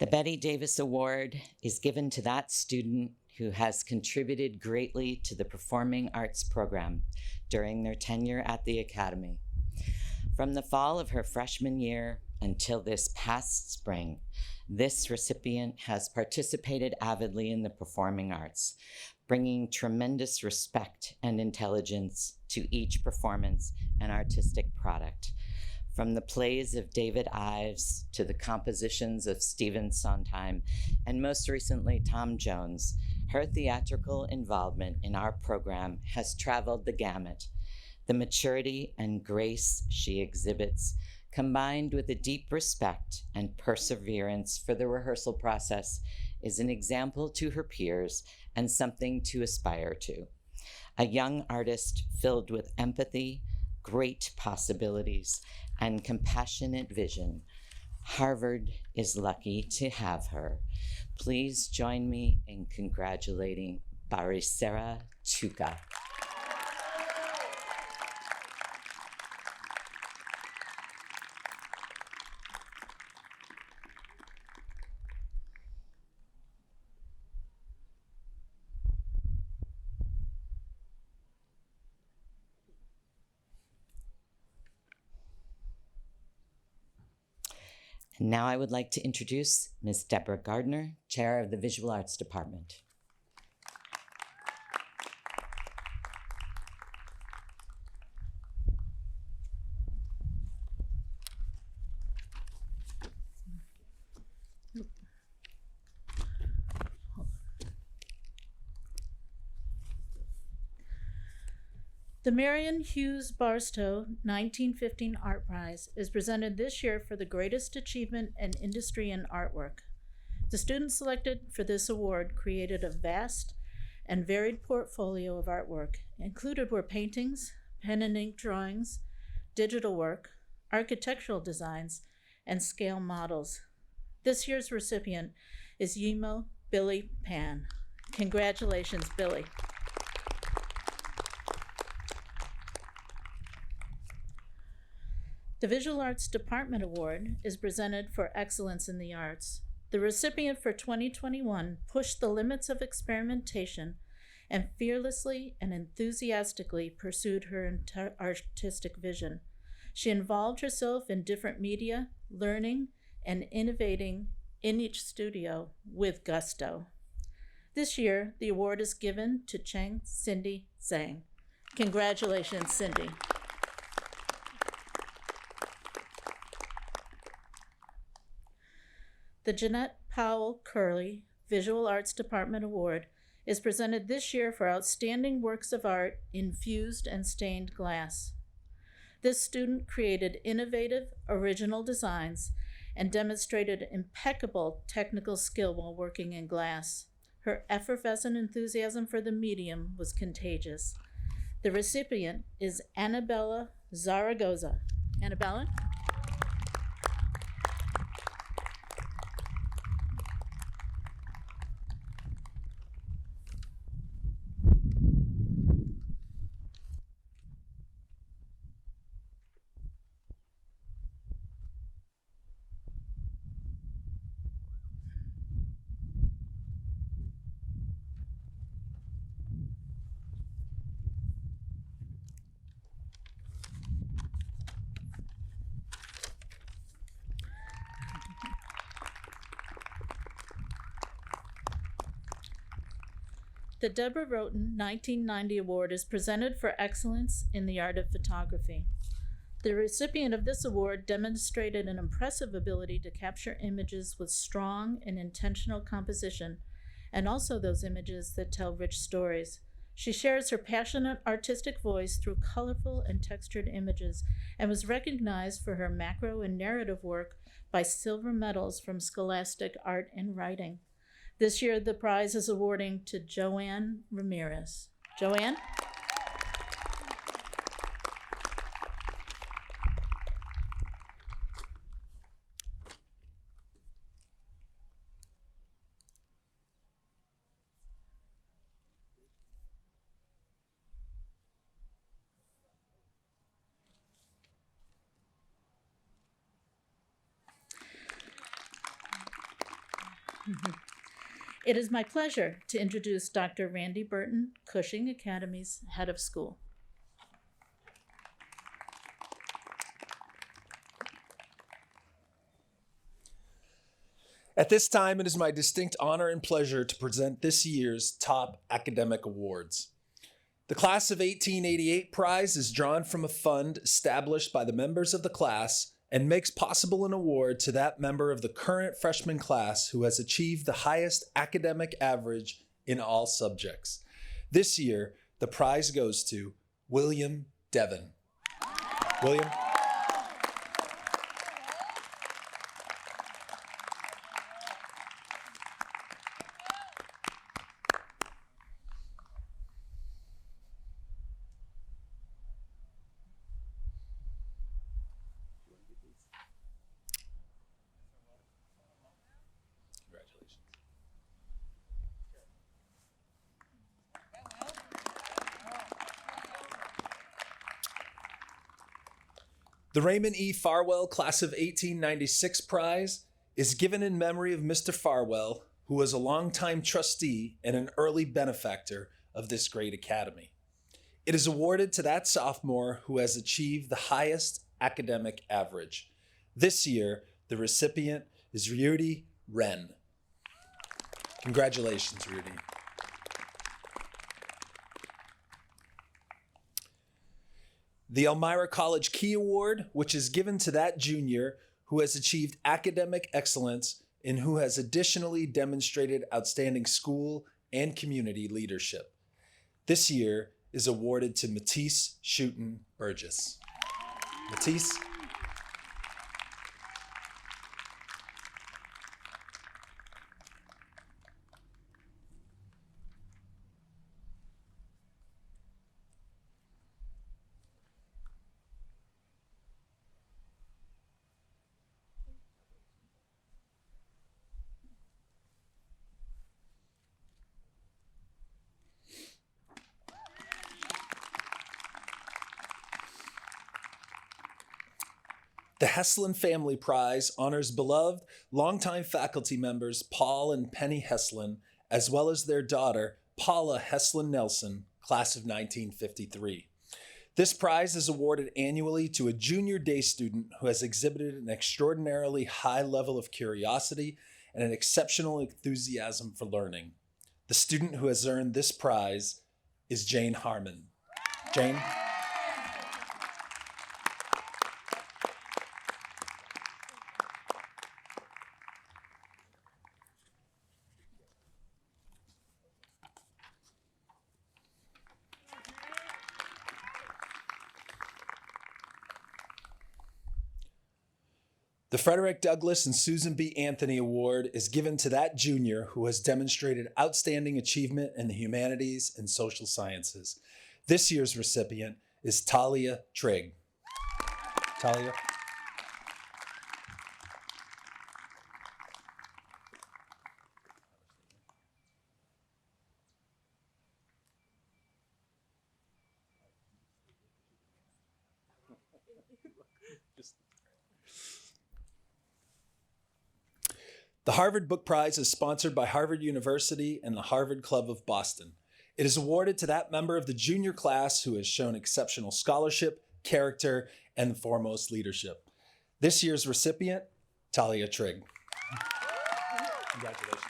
The Betty Davis Award is given to that student who has contributed greatly to the performing arts program during their tenure at the Academy. From the fall of her freshman year until this past spring, this recipient has participated avidly in the performing arts, bringing tremendous respect and intelligence to each performance and artistic product. From the plays of David Ives to the compositions of Stephen Sondheim, and most recently Tom Jones, her theatrical involvement in our program has traveled the gamut. The maturity and grace she exhibits, combined with a deep respect and perseverance for the rehearsal process, is an example to her peers and something to aspire to. A young artist filled with empathy, great possibilities, and compassionate vision. Harvard is lucky to have her. Please join me in congratulating Barisera Chuka. And now I would like to introduce Ms. Deborah Gardner, Chair of the Visual Arts Department. The Marion Hughes Barstow 1915 Art Prize is presented this year for the greatest achievement in industry and artwork. The students selected for this award created a vast and varied portfolio of artwork. Included were paintings, pen and ink drawings, digital work, architectural designs, and scale models. This year's recipient is Yimo Billy Pan. Congratulations, Billy. The Visual Arts Department Award is presented for excellence in the arts. The recipient for 2021 pushed the limits of experimentation and fearlessly and enthusiastically pursued her artistic vision. She involved herself in different media, learning, and innovating in each studio with gusto. This year, the award is given to Cheng Cindy Zhang. Congratulations, Cindy. The Jeanette Powell Curley Visual Arts Department Award is presented this year for outstanding works of art in fused and stained glass. This student created innovative, original designs and demonstrated impeccable technical skill while working in glass. Her effervescent enthusiasm for the medium was contagious. The recipient is Annabella Zaragoza. Annabella? The Deborah Roten 1990 Award is presented for excellence in the art of photography. The recipient of this award demonstrated an impressive ability to capture images with strong and intentional composition, and also those images that tell rich stories. She shares her passionate artistic voice through colorful and textured images, and was recognized for her macro and narrative work by silver medals from Scholastic Art and Writing. This year, the prize is awarding to Joanne Ramirez. Joanne? It is my pleasure to introduce Dr. Randy Burton, Cushing Academy's head of school. At this time, it is my distinct honor and pleasure to present this year's top academic awards. The Class of 1888 prize is drawn from a fund established by the members of the class and makes possible an award to that member of the current freshman class who has achieved the highest academic average in all subjects. This year, the prize goes to William Devon. William? The Raymond E. Farwell Class of 1896 prize is given in memory of Mr. Farwell, who was a longtime trustee and an early benefactor of this great academy. It is awarded to that sophomore who has achieved the highest academic average. This year, the recipient is Rudy Wren. Congratulations, Rudy. The Elmira College Key Award, which is given to that junior who has achieved academic excellence and who has additionally demonstrated outstanding school and community leadership. This year is awarded to Matisse Shooten Burgess. Matisse. The Heslin Family Prize honors beloved longtime faculty members Paul and Penny Heslin, as well as their daughter, Paula Heslin Nelson, class of 1953. This prize is awarded annually to a junior day student who has exhibited an extraordinarily high level of curiosity and an exceptional enthusiasm for learning. The student who has earned this prize is Jane Harmon. Jane? The Frederick Douglass and Susan B. Anthony Award is given to that junior who has demonstrated outstanding achievement in the humanities and social sciences. This year's recipient is Talia Trigg. Talia. The Harvard Book Prize is sponsored by Harvard University and the Harvard Club of Boston. It is awarded to that member of the junior class who has shown exceptional scholarship, character, and foremost leadership. This year's recipient, Talia Trigg. Congratulations.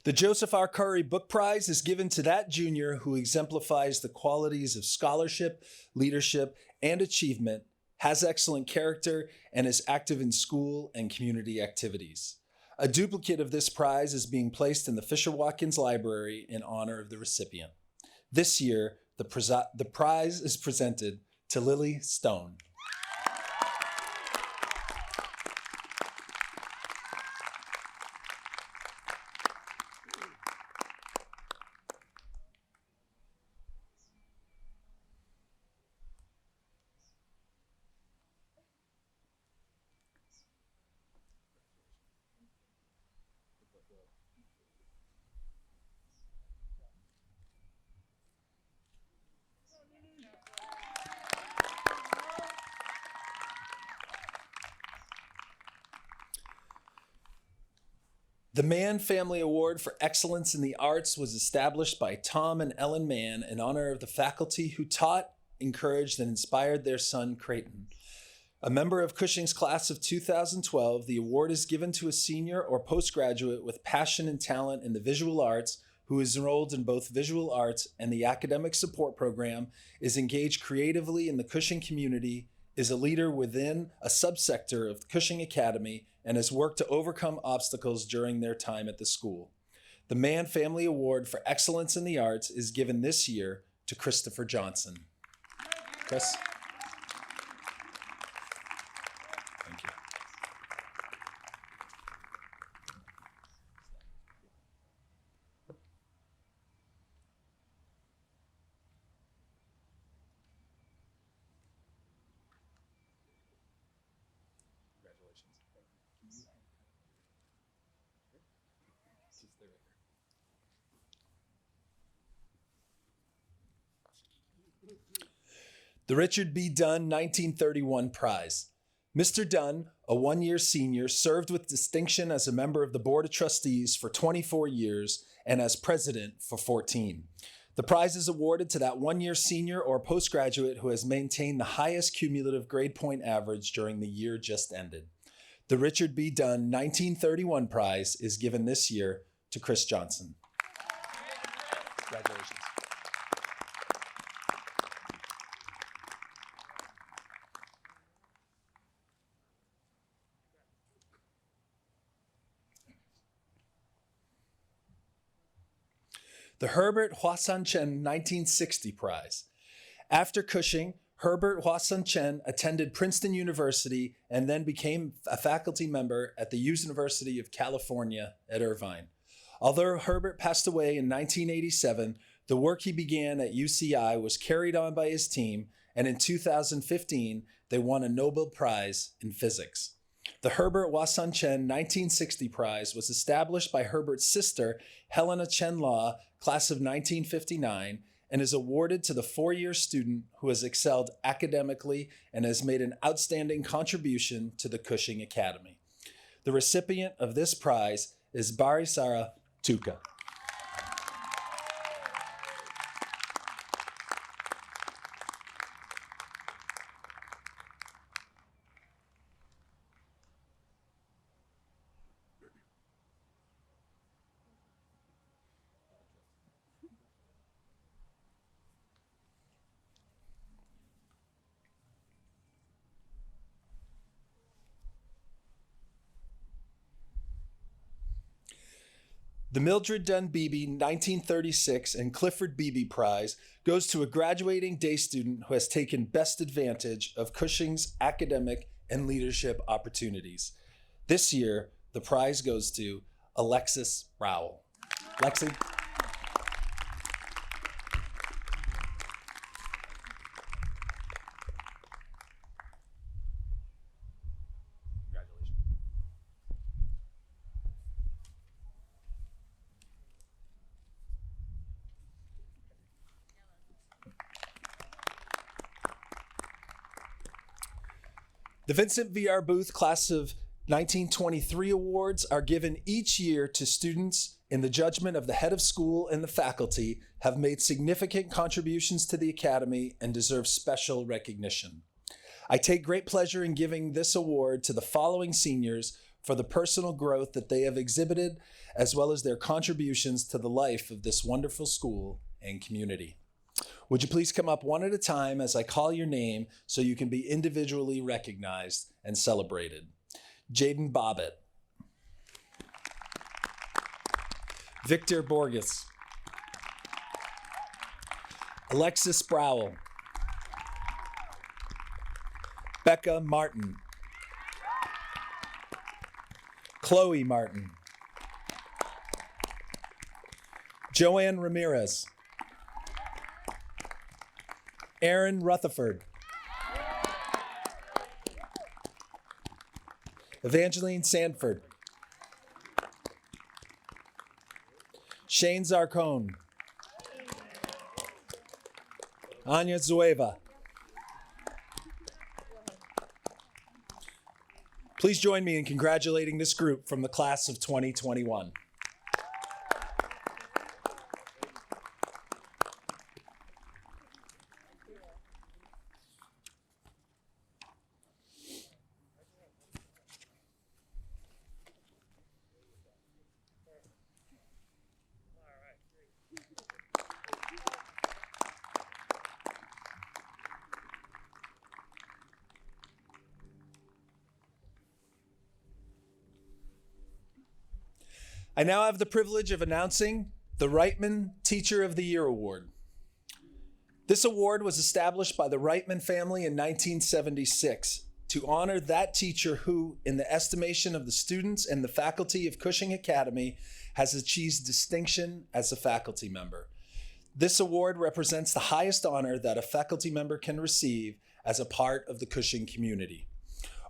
The Joseph R. Curry Book Prize is given to that junior who exemplifies the qualities of scholarship, leadership, and achievement, has excellent character, and is active in school and community activities. A duplicate of this prize is being placed in the Fisher-Watkins Library in honor of the recipient. This year, the prize is presented to Lily Stone. The Mann Family Award for Excellence in the Arts was established by Tom and Ellen Mann in honor of the faculty who taught, encouraged, and inspired their son, Creighton. A member of Cushing's class of 2012, the award is given to a senior or postgraduate with passion and talent in the visual arts who is enrolled in both visual arts and the academic support program, is engaged creatively in the Cushing community, is a leader within a subsector of the Cushing Academy, and has worked to overcome obstacles during their time at the school. The Mann Family Award for Excellence in the Arts is given this year to Christopher Johnson. Chris? Thank you. The Richard B. Dunn 1931 Prize. Mr. Dunn, a one-year senior, served with distinction as a member of the Board of Trustees for 24 years and as president for 14. The prize is awarded to that one-year senior or postgraduate who has maintained the highest cumulative grade point average during the year just ended. The Richard B. Dunn 1931 Prize is given this year to Chris Johnson. Congratulations. The Herbert Hwasun Chen 1960 Prize. After Cushing, Herbert Hwasun Chen attended Princeton University and then became a faculty member at the University of California at Irvine. Although Herbert passed away in 1987, the work he began at UCI was carried on by his team, and in 2015, they won a Nobel Prize in Physics. The Herbert Hwasun Chen 1960 Prize was established by Herbert's sister, Helena Chen Law, class of 1959, and is awarded to the four-year student who has excelled academically and has made an outstanding contribution to the Cushing Academy. The recipient of this prize is Barisara Tuka. The Mildred Dunn Beebe 1936 and Clifford Beebe Prize goes to a graduating day student who has taken best advantage of Cushing's academic and leadership opportunities. This year, the prize goes to Alexis Rowell. Lexi. The Vincent V.R. Booth Class of 1923 awards are given each year to students in the judgment of the head of school and the faculty have made significant contributions to the academy and deserve special recognition. I take great pleasure in giving this award to the following seniors for the personal growth that they have exhibited, as well as their contributions to the life of this wonderful school and community. Would you please come up one at a time as I call your name so you can be individually recognized and celebrated. Jaden Bobbitt. Victor Borges. Alexis Browell. Becca Martin. Chloe Martin. Joanne Ramirez. Aaron Rutherford. Evangeline Sanford. Shane Zarcone. Anya Zueva. Please join me in congratulating this group from the class of 2021. I now have the privilege of announcing the Reitman Teacher of the Year Award. This award was established by the Reitman family in 1976 to honor that teacher who, in the estimation of the students and the faculty of Cushing Academy, has achieved distinction as a faculty member. This award represents the highest honor that a faculty member can receive as a part of the Cushing community.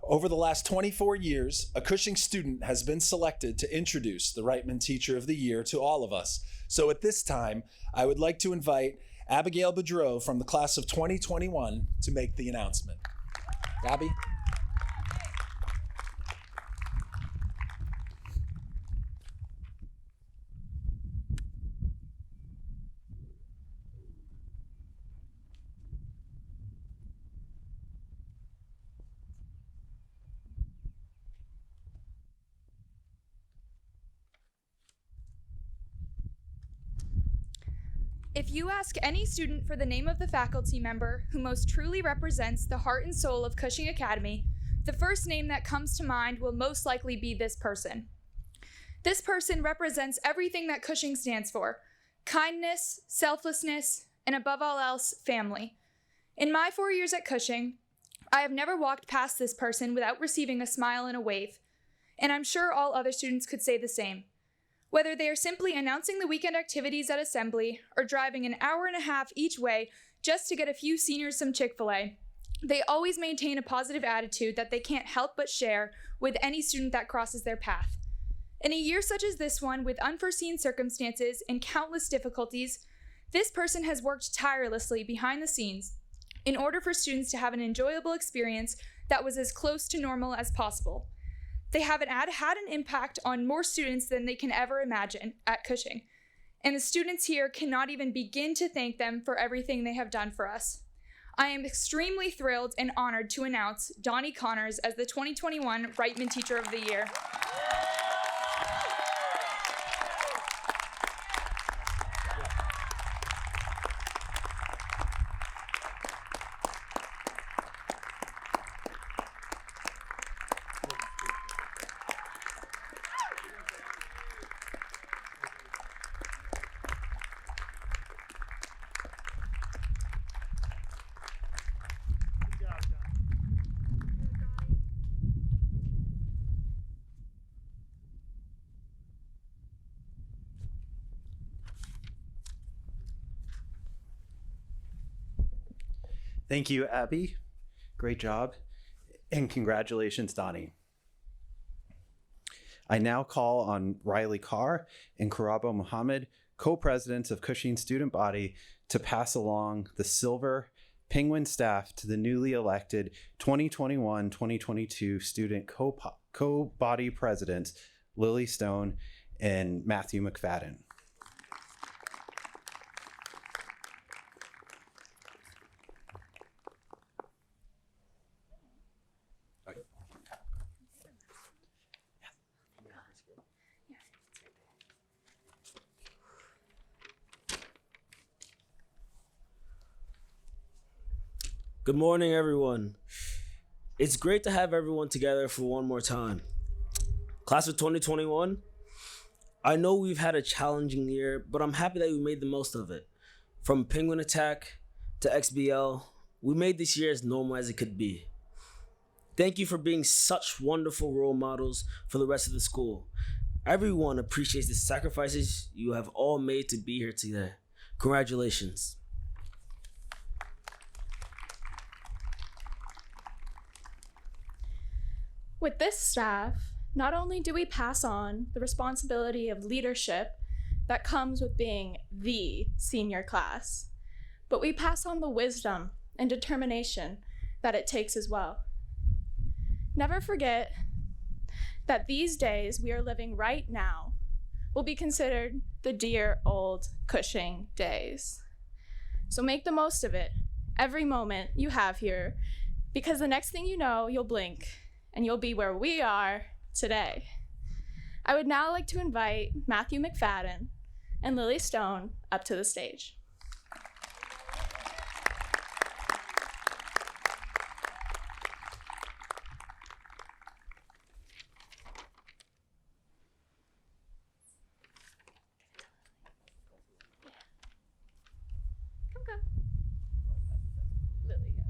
Over the last 24 years, a Cushing student has been selected to introduce the Reitman Teacher of the Year to all of us. So at this time, I would like to invite Abigail Boudreau from the class of 2021 to make the announcement. Abby? If you ask any student for the name of the faculty member who most truly represents the heart and soul of Cushing Academy, the first name that comes to mind will most likely be this person. This person represents everything that Cushing stands for: kindness, selflessness, and above all else, family. In my 4 years at Cushing, I have never walked past this person without receiving a smile and a wave, and I'm sure all other students could say the same. Whether they are simply announcing the weekend activities at assembly or driving an hour and a half each way just to get a few seniors some Chick-fil-A, they always maintain a positive attitude that they can't help but share with any student that crosses their path. In a year such as this one, with unforeseen circumstances and countless difficulties, this person has worked tirelessly behind the scenes in order for students to have an enjoyable experience that was as close to normal as possible. They have had an impact on more students than they can ever imagine at Cushing, and the students here cannot even begin to thank them for everything they have done for us. I am extremely thrilled and honored to announce Donnie Connors as the 2021 Reitman Teacher of the Year. Thank you, Abby. Great job. And congratulations, Donnie. I now call on Riley Carr and Karabo Muhammad, co-presidents of Cushing Student Body, to pass along the silver Penguin staff to the newly elected 2021-2022 student co-body presidents, Lily Stone and Matthew McFadden. Good morning, everyone. It's great to have everyone together for one more time. Class of 2021, I know we've had a challenging year, but I'm happy that we made the most of it. From Penguin Attack to XBL, we made this year as normal as it could be. Thank you for being such wonderful role models for the rest of the school. Everyone appreciates the sacrifices you have all made to be here today. Congratulations. With this staff, not only do we pass on the responsibility of leadership that comes with being the senior class, but we pass on the wisdom and determination that it takes as well. Never forget that these days we are living right now will be considered the dear old Cushing days. So make the most of it, every moment you have here, because the next thing you know, you'll blink and you'll be where we are today. I would now like to invite Matthew McFadden and Lily Stone up to the stage. Come. Lily, yeah.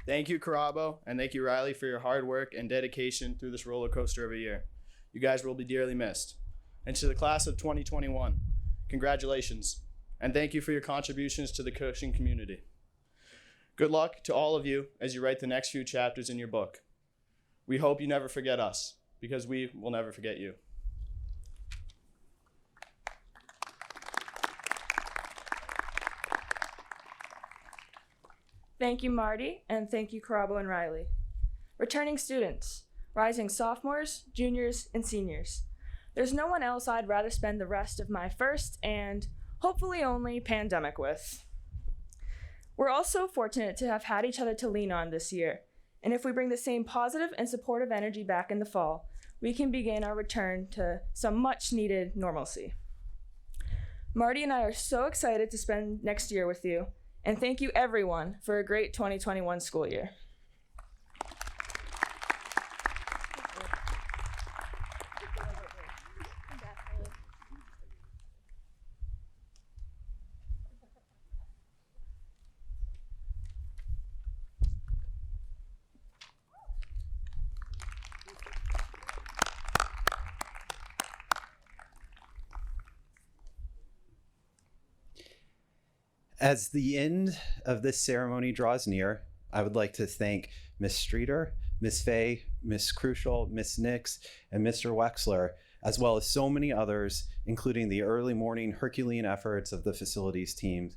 Thank you, Karabo, and thank you, Riley, for your hard work and dedication through this roller coaster of a year. You guys will be dearly missed. And to the class of 2021, congratulations, and thank you for your contributions to the Cushing community. Good luck to all of you as you write the next few chapters in your book. We hope you never forget us, because we will never forget you. Thank you, Marty, and thank you, Karabo and Riley. Returning students, rising sophomores, juniors, and seniors. There's no one else I'd rather spend the rest of my first and hopefully only pandemic with. We're also fortunate to have had each other to lean on this year, and if we bring the same positive and supportive energy back in the fall, we can begin our return to some much needed normalcy. Marty and I are so excited to spend next year with you, and thank you everyone for a great 2021 school year. As the end of this ceremony draws near, I would like to thank Ms. Streeter, Ms. Fay, Ms. Crucial, Ms. Nix, and Mr. Wexler, as well as so many others, including the early morning Herculean efforts of the facilities teams,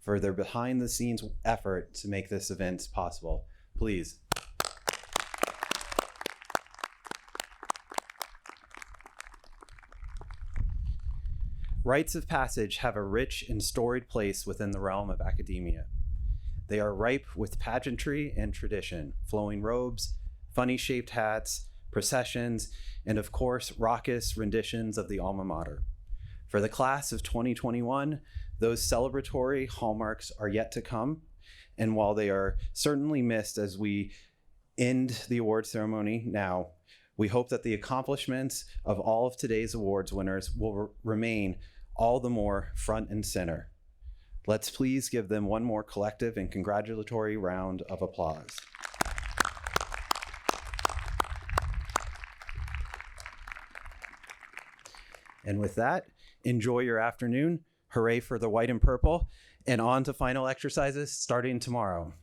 for their behind-the-scenes effort to make this event possible. Please. Rites of passage have a rich and storied place within the realm of academia. They are ripe with pageantry and tradition, flowing robes, funny-shaped hats, processions, and of course, raucous renditions of the alma mater. For the class of 2021, those celebratory hallmarks are yet to come, and while they are certainly missed as we end the award ceremony now, we hope that the accomplishments of all of today's awards winners will remain all the more front and center. Let's please give them one more collective and congratulatory round of applause. And with that, Enjoy your afternoon. Hooray for the white and purple. And on to final exercises starting tomorrow.